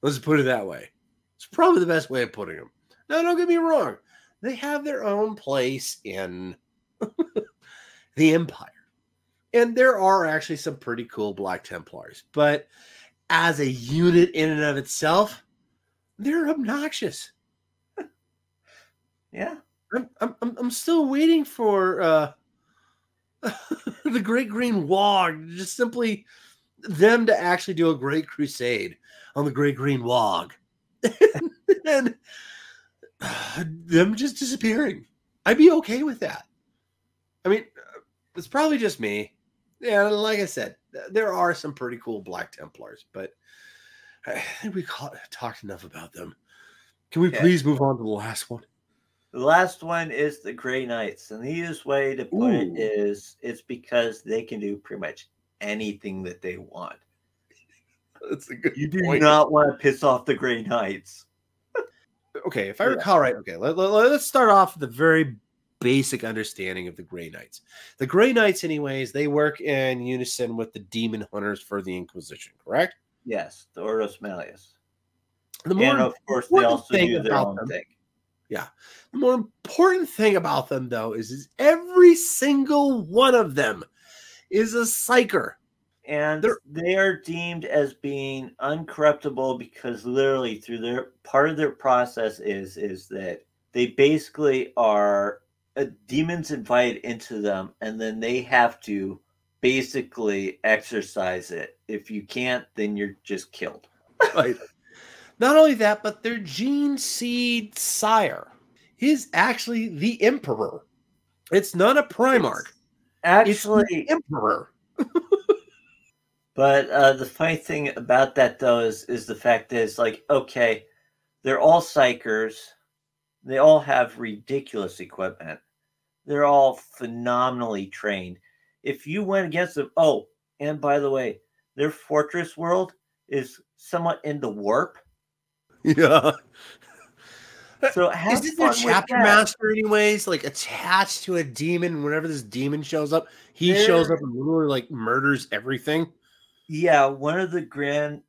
Let's put it that way. It's probably the best way of putting them. Now, don't get me wrong. They have their own place in the Empire. And there are actually some pretty cool Black Templars. But as a unit in and of itself, they're obnoxious. Yeah. I'm still waiting for the Great Green Wog, just simply them to actually do a great crusade on the Great Green Wog. And them just disappearing. I'd be okay with that. I mean, it's probably just me. Yeah, like I said, there are some pretty cool Black Templars, but I think we talked enough about them. Can we please move on to the last one? The last one is the Grey Knights, and the easiest way to put it is it's because they can do pretty much anything that they want. That's a good You do point. not want to piss off the Grey Knights. Okay, if I recall right, okay, let's start off with the very basic understanding of the Grey Knights. The Grey Knights, anyways, they work in unison with the demon hunters for the Inquisition, correct? Yes, the Ordos Malleus. And of course, they also do their own thing. Yeah. The more important thing about them, though, is every single one of them is a psyker. And they are deemed as being uncorruptible because literally through their part of their process is that they basically are demons invited into them, and then they have to basically exercise it. If you can't, then you're just killed. Right. Not only that, but their gene seed sire is actually the Emperor. It's not a Primarch. It's the Emperor. But the funny thing about that, though, is the fact that it's like, okay, they're all psychers. They all have ridiculous equipment. They're all phenomenally trained. If you went against them, and by the way, their fortress world is somewhat in the warp. Yeah. So isn't their chapter master anyways like attached to a demon? Whenever this demon shows up, he shows up and literally like murders everything. Yeah, one of the grand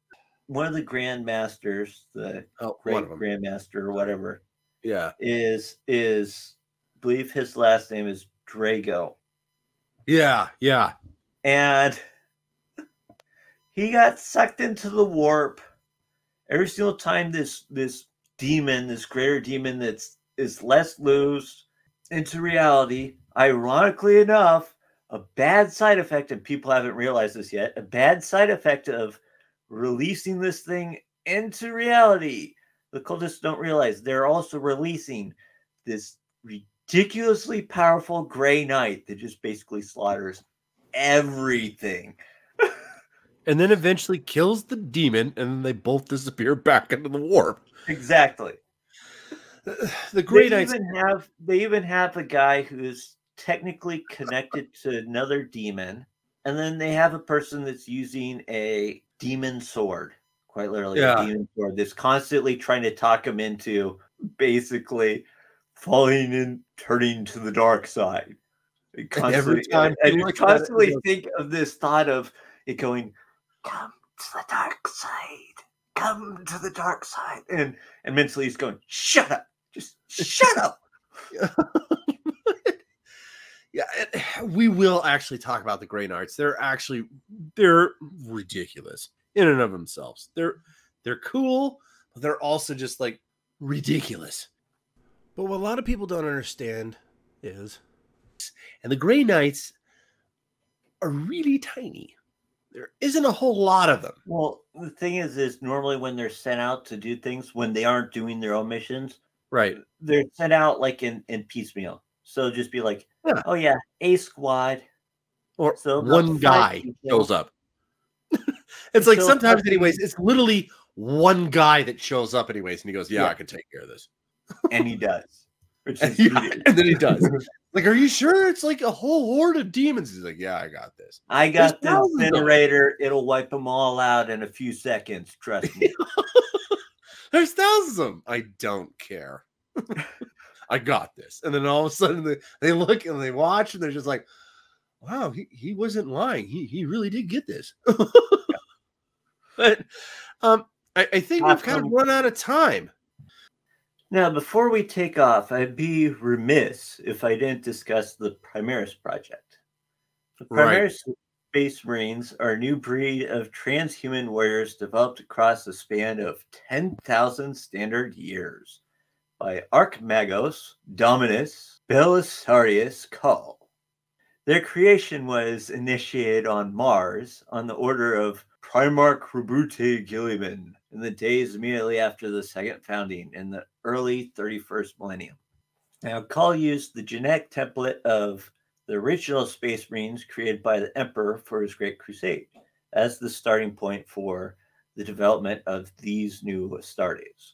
masters, the great grandmaster or whatever. Yeah. Is I believe his last name is Drago. Yeah. And he got sucked into the warp. Every single time this demon, this greater demon that's is less loose into reality. Ironically enough, a bad side effect, and people haven't realized this yet, a bad side effect of releasing this thing into reality. The cultists don't realize they're also releasing this ridiculously powerful gray knight that just basically slaughters everything. And then eventually kills the demon, and then they both disappear back into the warp. Exactly. The Grey Knights. They even have a guy who's technically connected to another demon, and then they have a person that's using a demon sword, quite literally a demon sword, that's constantly trying to talk him into basically falling and turning to the dark side. And every time I constantly think of this thought of it going, "Come to the dark side, come to the dark side," and mentally he's going, "Shut up, just shut up." Yeah, we will actually talk about the Grey Knights. They're ridiculous in and of themselves. They're cool, but they're also just like ridiculous. But what a lot of people don't understand is, and the Grey Knights are really tiny. There isn't a whole lot of them. Well, the thing is normally when they're sent out to do things, when they aren't doing their own missions, right? They're sent out like in piecemeal. So just be like, oh yeah, a squad. Or so one guy shows up. It's like sometimes anyways, it's literally one guy that shows up anyways, and he goes, yeah. I can take care of this. And he does. And then he does. Like, are you sure? It's like a whole horde of demons. He's like, yeah, I got this. I got the incinerator. It'll wipe them all out in a few seconds. Trust me. There's thousands of them. I don't care. I got this. And then all of a sudden they look and they watch and they're just like, wow, he wasn't lying. He really did get this. But I think we've kind of run out of time. Now, before we take off, I'd be remiss if I didn't discuss the Primaris Project. The Primaris Space Marines are a new breed of transhuman warriors developed across a span of 10,000 standard years by Archmagos Dominus Belisarius Cull. Their creation was initiated on Mars on the order of Primarch Roboute Gulliman in the days immediately after the second founding in the early 31st millennium. Now, Cull used the genetic template of the original Space Marines created by the Emperor for his Great Crusade as the starting point for the development of these new Astartes.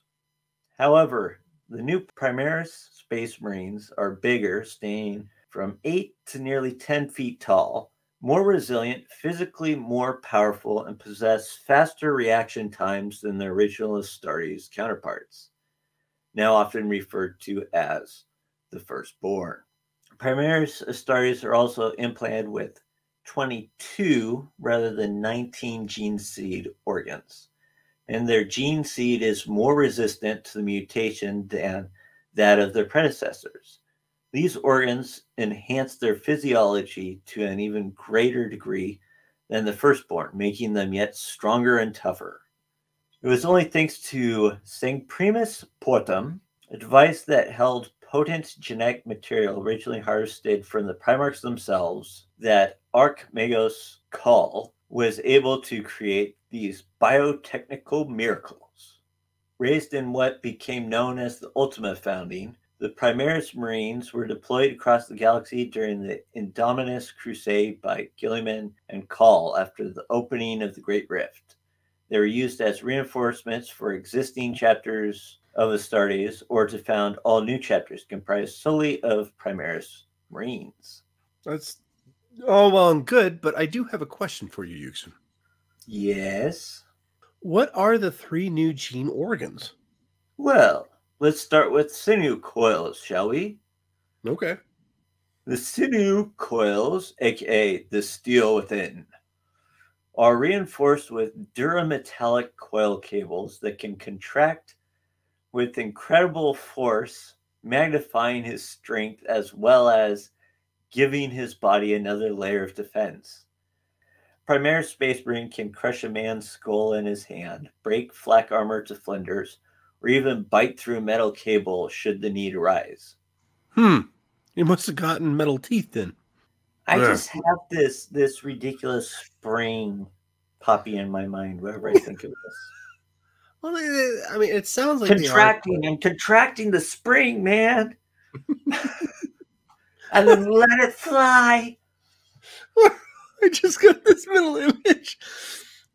However, the new Primaris Space Marines are bigger, staying from 8 to nearly 10 feet tall, more resilient, physically more powerful, and possess faster reaction times than their original Astartes counterparts, now often referred to as the Firstborn. Primaris Astartes are also implanted with 22 rather than 19 gene seed organs, and their gene seed is more resistant to the mutation than that of their predecessors. These organs enhance their physiology to an even greater degree than the Firstborn, making them yet stronger and tougher. It was only thanks to Sancprimus Portum, a device that held potent genetic material originally harvested from the Primarchs themselves, that Archmagos Cull was able to create these biotechnical miracles. Raised in what became known as the Ultima Founding, the Primaris Marines were deployed across the galaxy during the Indominus Crusade by Gulliman and Cull after the opening of the Great Rift. They were used as reinforcements for existing chapters of Astartes or to found all new chapters comprised solely of Primaris Marines. That's all well and good, but I do have a question for you, Yuksen. Yes? What are the 3 new gene organs? Well, let's start with sinew coils, shall we? Okay. The sinew coils, aka the steel within, are reinforced with durametallic coil cables that can contract with incredible force, magnifying his strength as well as giving his body another layer of defense. Primaris Space Marine can crush a man's skull in his hand, break flak armor to flinders, or even bite through a metal cable should the need arise. He must have gotten metal teeth then. I just have this ridiculous spring popping in my mind whenever I think of this. Well, I mean, it sounds like contracting and contracting the spring, man. And then let it fly. I just got this mental image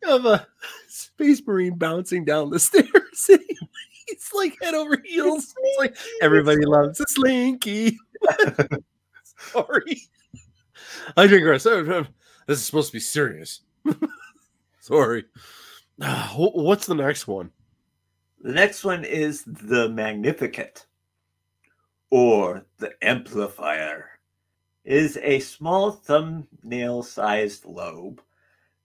of a space marine bouncing down the stairs. He's like head over heels. It's like everybody loves a slinky. Sorry. I digress. This is supposed to be serious. Sorry. What's the next one? The next one is the Magnificat, or the Amplifier. It is a small thumbnail-sized lobe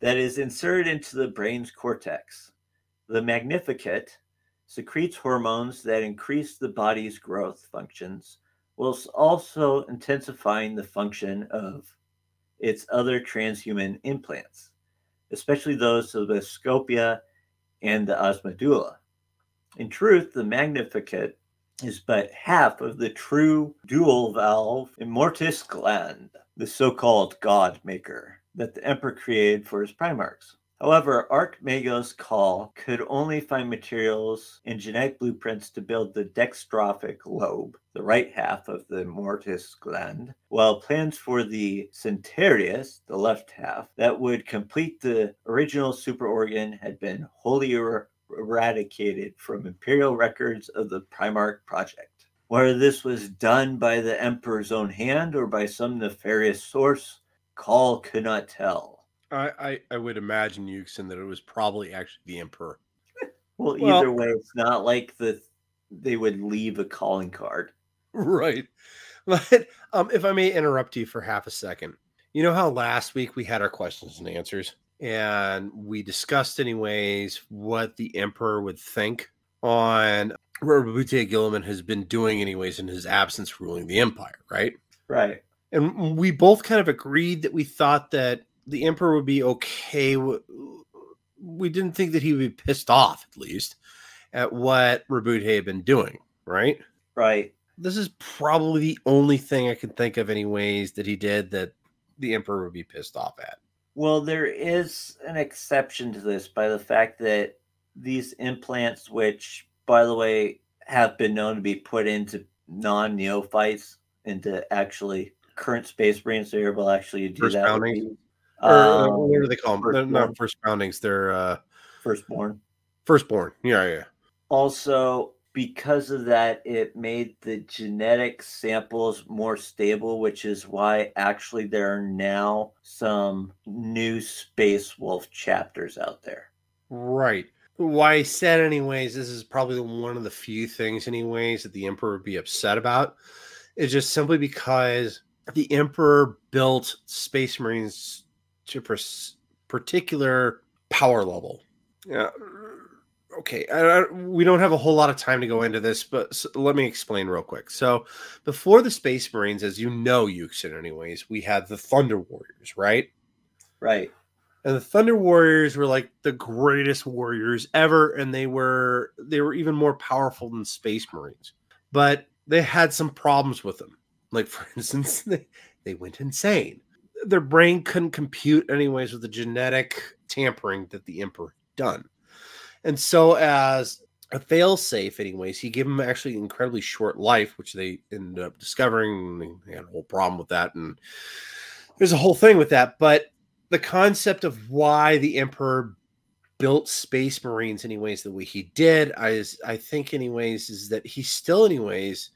that is inserted into the brain's cortex. The Magnificat secretes hormones that increase the body's growth functions, whilst also intensifying the function of its other transhuman implants, especially those of the scopia and the osmodula. In truth, the Magnificat is but half of the true dual-valve immortis gland, the so-called God Maker, that the Emperor created for his Primarchs. However, Archmago's Call could only find materials and genetic blueprints to build the dextrophic lobe, the right half of the immortis gland, while plans for the Centarius, the left half, that would complete the original superorgan had been wholly eradicated from imperial records of the Primaris Project. Whether this was done by the Emperor's own hand or by some nefarious source, Call could not tell. I would imagine, Yuksen, that it was probably actually the Emperor. Well, either way, it's not like they would leave a calling card. Right. But if I may interrupt you for half a second. You know how last week we had our questions and answers? And we discussed anyways what the Emperor would think on what Roboute Gulliman has been doing anyways in his absence ruling the Empire, right? Right. And we both kind of agreed that we thought that the Emperor would be okay. We didn't think that he would be pissed off, at least, at what Roboute had been doing, right? Right. This is probably the only thing I can think of anyways that he did that the Emperor would be pissed off at. Well, there is an exception to this by the fact that these implants, which, by the way, have been known to be put into non-neophytes, into actually current Space Marines, so you're able to actually do First that. Boundings? Or what do they call them? They're not First Boundings. They're Firstborn. Firstborn. Yeah. Also, because of that, it made the genetic samples more stable, which is why actually there are now some new Space Wolf chapters out there. Right. Why I said anyways, this is probably one of the few things anyways that the Emperor would be upset about. It's just simply because the Emperor built Space Marines to a particular power level. Yeah. Okay, we don't have a whole lot of time to go into this, but let me explain real quick. So before the Space Marines, as you know, Yuksen anyways, we had the Thunder Warriors, right? Right. And the Thunder Warriors were like the greatest warriors ever, and they were even more powerful than Space Marines. But they had some problems with them. Like, for instance, they went insane. Their brain couldn't compute anyways with the genetic tampering that the Emperor had done. And so as a failsafe anyways, he gave them actually incredibly short life, which they ended up discovering. They had a whole problem with that. And there's a whole thing with that. But the concept of why the Emperor built Space Marines anyways the way he did, I think anyways, is that he still anyways,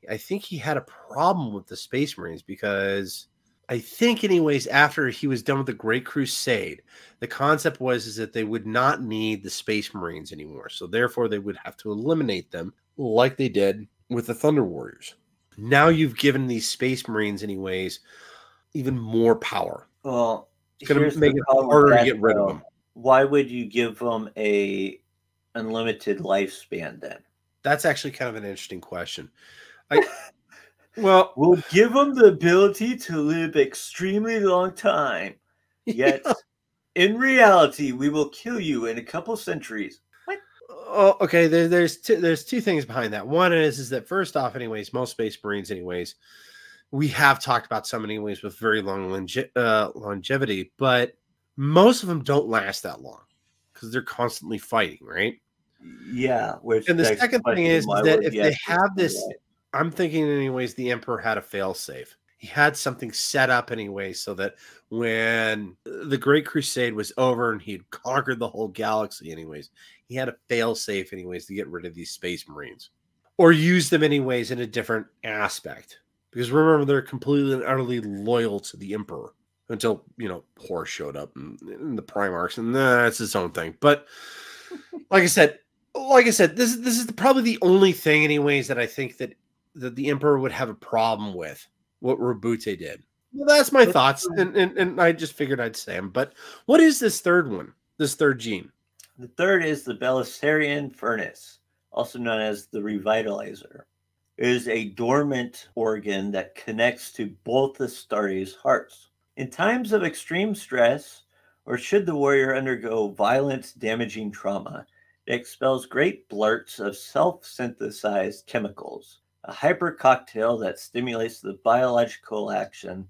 I think he had a problem with the Space Marines because I think anyways, after he was done with the Great Crusade, the concept was that they would not need the Space Marines anymore. So therefore they would have to eliminate them like they did with the Thunder Warriors. Now you've given these Space Marines anyways even more power. Well, it's going to make it harder to get rid of them. Why would you give them a unlimited lifespan then? That's actually kind of an interesting question. Well, we'll give them the ability to live extremely long time. Yet, in reality, we will kill you in a couple centuries. What? Oh, okay. There's two things behind that. One is that first off, anyways, most Space Marines, anyways, we have talked about some anyways with very long longevity, but most of them don't last that long because they're constantly fighting, right? Yeah, which And the begs the second thing question, is why that would if you they actually have do this, that? I'm thinking anyways, the Emperor had a failsafe. He had something set up anyway, so that when the Great Crusade was over and he'd conquered the whole galaxy, anyways, he had a failsafe, anyways, to get rid of these Space Marines or use them, anyways, in a different aspect. Because remember, they're completely and utterly loyal to the Emperor until, Horus showed up and the Primarchs, and that's its own thing. But like I said, this is probably the only thing, anyways, that I think that the Emperor would have a problem with what Roboute did. Well, that's my thoughts, and I just figured I'd say them. But what is this third one? This third gene? The third is the Belisarian Furnace, also known as the Revitalizer. It is a dormant organ that connects to both the Astartes' hearts. In times of extreme stress, or should the warrior undergo violent, damaging trauma, it expels great blurts of self-synthesized chemicals, a hyper cocktail that stimulates the biological action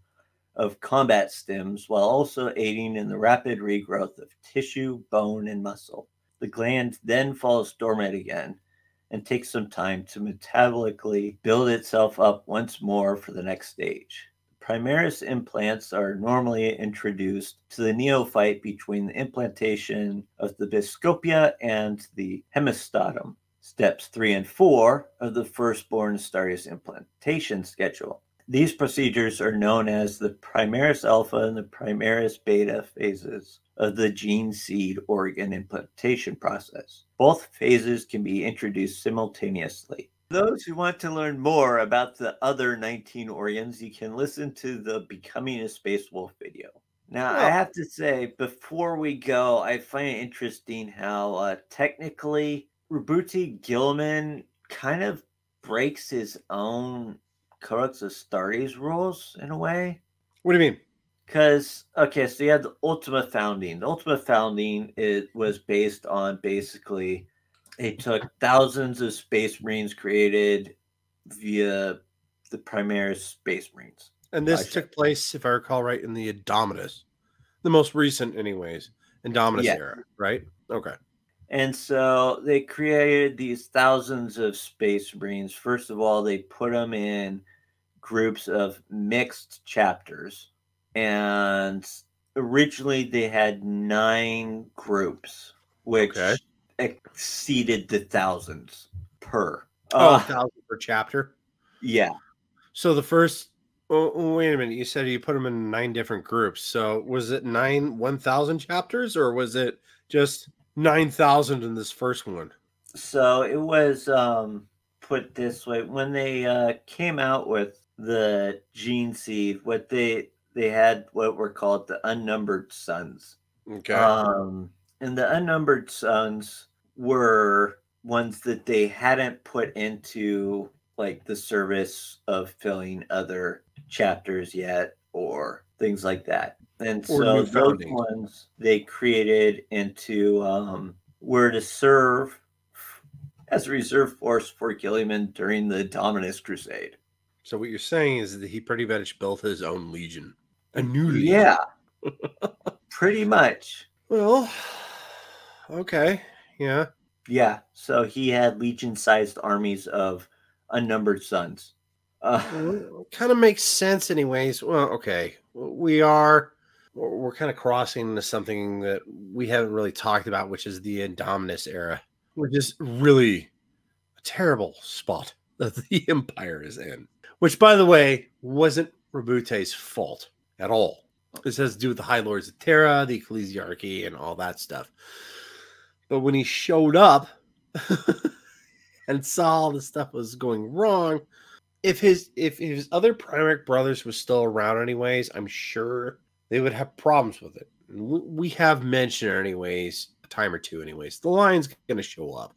of combat stims while also aiding in the rapid regrowth of tissue, bone, and muscle. The gland then falls dormant again and takes some time to metabolically build itself up once more for the next stage. Primaris implants are normally introduced to the neophyte between the implantation of the biscopia and the hemistatum, steps 3 and 4 of the firstborn Astartes implantation schedule. These procedures are known as the Primaris alpha and the Primaris beta phases of the gene seed organ implantation process. Both phases can be introduced simultaneously. For those who want to learn more about the other 19 organs, you can listen to the Becoming a Space Wolf video. Now, I have to say, before we go, I find it interesting how technically Roboute Gulliman kind of breaks his own Codex Astartes rules in a way. What do you mean? Because, okay, so you had the Ultima Founding. The Ultima Founding, it was based on basically, it took thousands of Space Marines created via the Primaris Space Marines. And this took place, if I recall right, in the Indominus. The most recent, anyways, Indominus era, right? Okay. And so they created these thousands of Space Marines. First of all, they put them in groups of mixed chapters. And originally they had 9 groups, which exceeded the thousands per. 1,000 per chapter? Yeah. So the first, wait a minute, you said you put them in 9 different groups. So was it 1,000 chapters, or was it just 9,000 in this first one? So it was put this way. When they came out with the gene seed, what they had what were called the unnumbered sons. Okay. And the unnumbered sons were ones that they hadn't put into like the service of filling other chapters yet or things like that. And so those ones they created into were to serve as a reserve force for Gilliman during the Dominus Crusade. So what you're saying is that he pretty much built his own legion. A new legion. Yeah. Pretty much. Well, okay. Yeah. Yeah. So he had legion-sized armies of unnumbered sons. Kind of makes sense anyways. Well, okay. We're kind of crossing into something that we haven't really talked about, which is the Indominus era, which is really a terrible spot that the Empire is in. Which, by the way, wasn't Roboute's fault at all. This has to do with the High Lords of Terra, the Ecclesiarchy, and all that stuff. But when he showed up and saw all the stuff was going wrong, if his other Primarch brothers was still around anyways, I'm sure they would have problems with it. We have mentioned it anyways, a time or two anyways. The Lion's going to show up,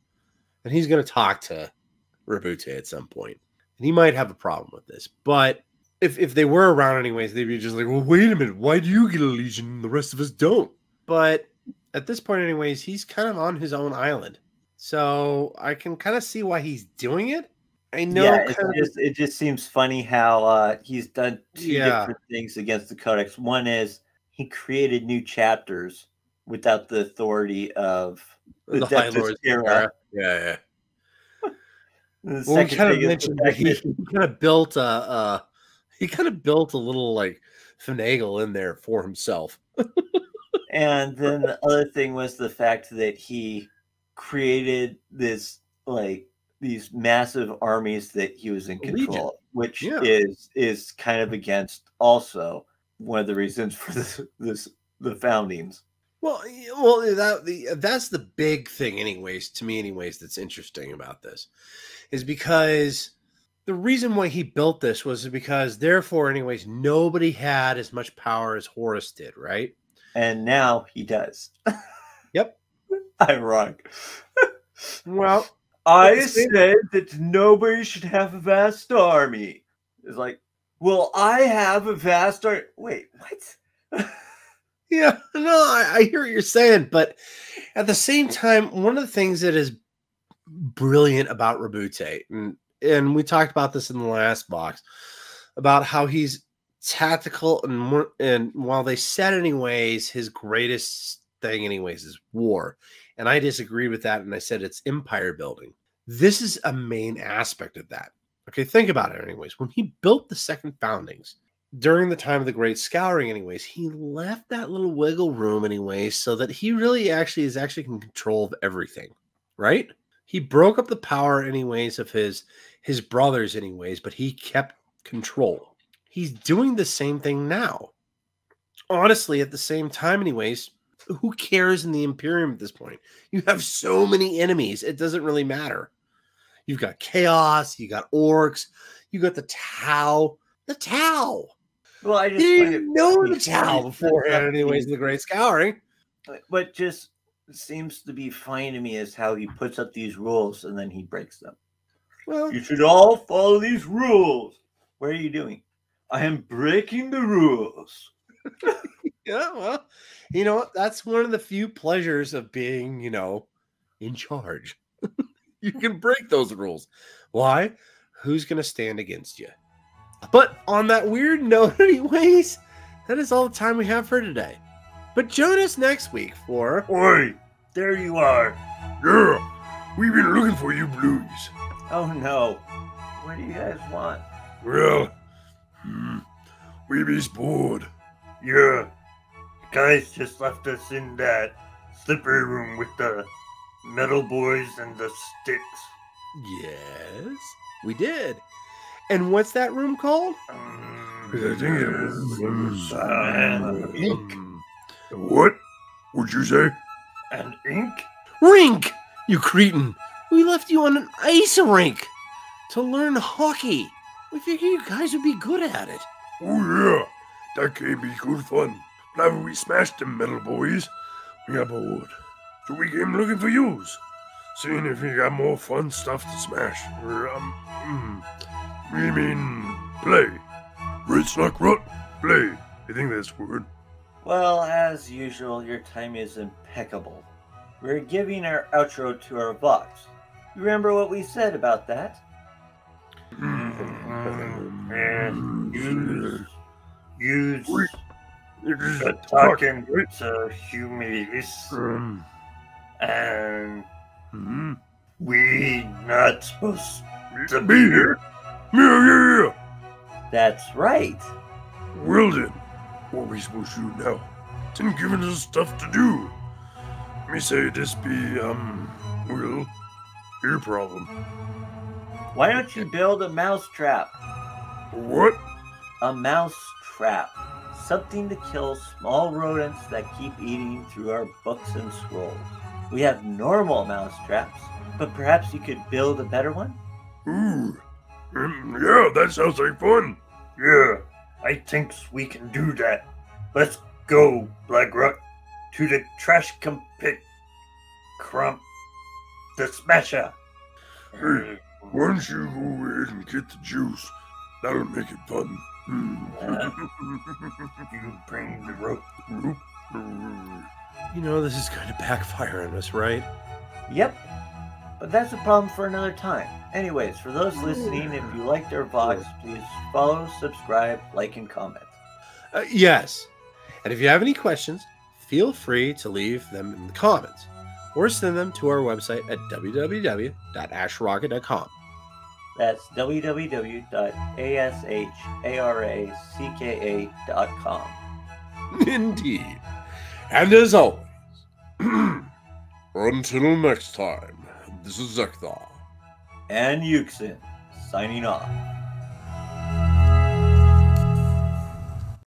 and he's going to talk to Roboute at some point. And he might have a problem with this. But if they were around anyways, they'd be just like, well, wait a minute. Why do you get a legion and the rest of us don't? But at this point anyways, he's kind of on his own island. So I can kind of see why he's doing it. I know. Yeah, it just seems funny how he's done two Yeah. different things against the Codex. One is he created new chapters without the authority of the High Lords of Terra. Yeah. The Well, we second kind of thing is mentioned the that fact he that- kind of built a little like finagle in there for himself. and then the other thing was the fact that he created this like these massive armies that he was in control Legion. of, which Yeah. is kind of against also one of the reasons for the foundings. Well, that's the big thing, anyways. To me, anyways, that's interesting about this is because the reason why he built this was because, therefore, anyways, nobody had as much power as Horus did, right? And now he does. Yep. Ironic. Well, I said that nobody should have a vast army. It's like, well, I have a vast army. Wait, what? Yeah, no, I hear what you're saying, but at the same time, one of the things that is brilliant about Roboute, and we talked about this in the last box, about how he's tactical, and while they said anyways, his greatest thing anyways is war, and I disagree with that, and I said it's empire building. This is a main aspect of that. Okay, think about it anyways. When he built the second foundings, during the time of the Great Scouring anyways, he left that little wiggle room anyways so that he really actually is in control of everything, right? He broke up the power anyways of his brothers anyways, but he kept control. He's doing the same thing now. Honestly, at the same time anyways, who cares in the Imperium at this point? You have so many enemies, it doesn't really matter. You've got chaos, you got orcs, you got the Tau. The Tau. Well, I just didn't know the Tau beforehand, anyways, in the Great Scouring. But just seems to be funny to me is how he puts up these rules and then he breaks them. Well, you should all follow these rules. What are you doing? I am breaking the rules. Yeah, well, you know what? That's one of the few pleasures of being, in charge. You can break those rules. Why? Who's going to stand against you? But on that weird note, anyways, that is all the time we have for today. But join us next week for... Oi, there you are. Yeah, we've been looking for you blues. Oh no. What do you guys want? Well, we be bored. Yeah. Guys just left us in that slippery room with the metal boys and the sticks. Yes, we did. And what's that room called? I think it was ink. What? What'd you say? An ink? Rink! You cretin! We left you on an ice rink to learn hockey. We figured you guys would be good at it. Oh yeah, that can be good fun. But after we smashed them metal boys, we got bored. So we came looking for yous. Seeing if we got more fun stuff to smash. We mean play. Red Snuck Rut, play. I think that's the word. Well, as usual, your time is impeccable. We're giving our outro to our box. You remember what we said about that? Use talking to humans, and we not supposed to be here. Yeah. That's right. Well then, what are we supposed to do now? Didn't giving us stuff to do. Let me say this be, well, your problem. Why don't you build a mouse trap? What? A mouse trap. Something to kill small rodents that keep eating through our books and scrolls. We have normal mouse traps, but perhaps you could build a better one? Ooh. Yeah, that sounds like fun. Yeah, I think we can do that. Let's go, Black Rock, to the trash crump, the smasher. Hey, why don't you go ahead and get the juice? That'll make it fun. You bring the rope. You know this is going to backfire on us, right? Yep. But that's a problem for another time. Anyways, for those listening, if you liked our vlogs, please follow, subscribe, like, and comment. Yes. And if you have any questions, feel free to leave them in the comments or send them to our website at www.ashrocket.com. That's www.asharaCka.com. Indeed. And as always, until next time, this is Zeckthar. And Yuksen, signing off.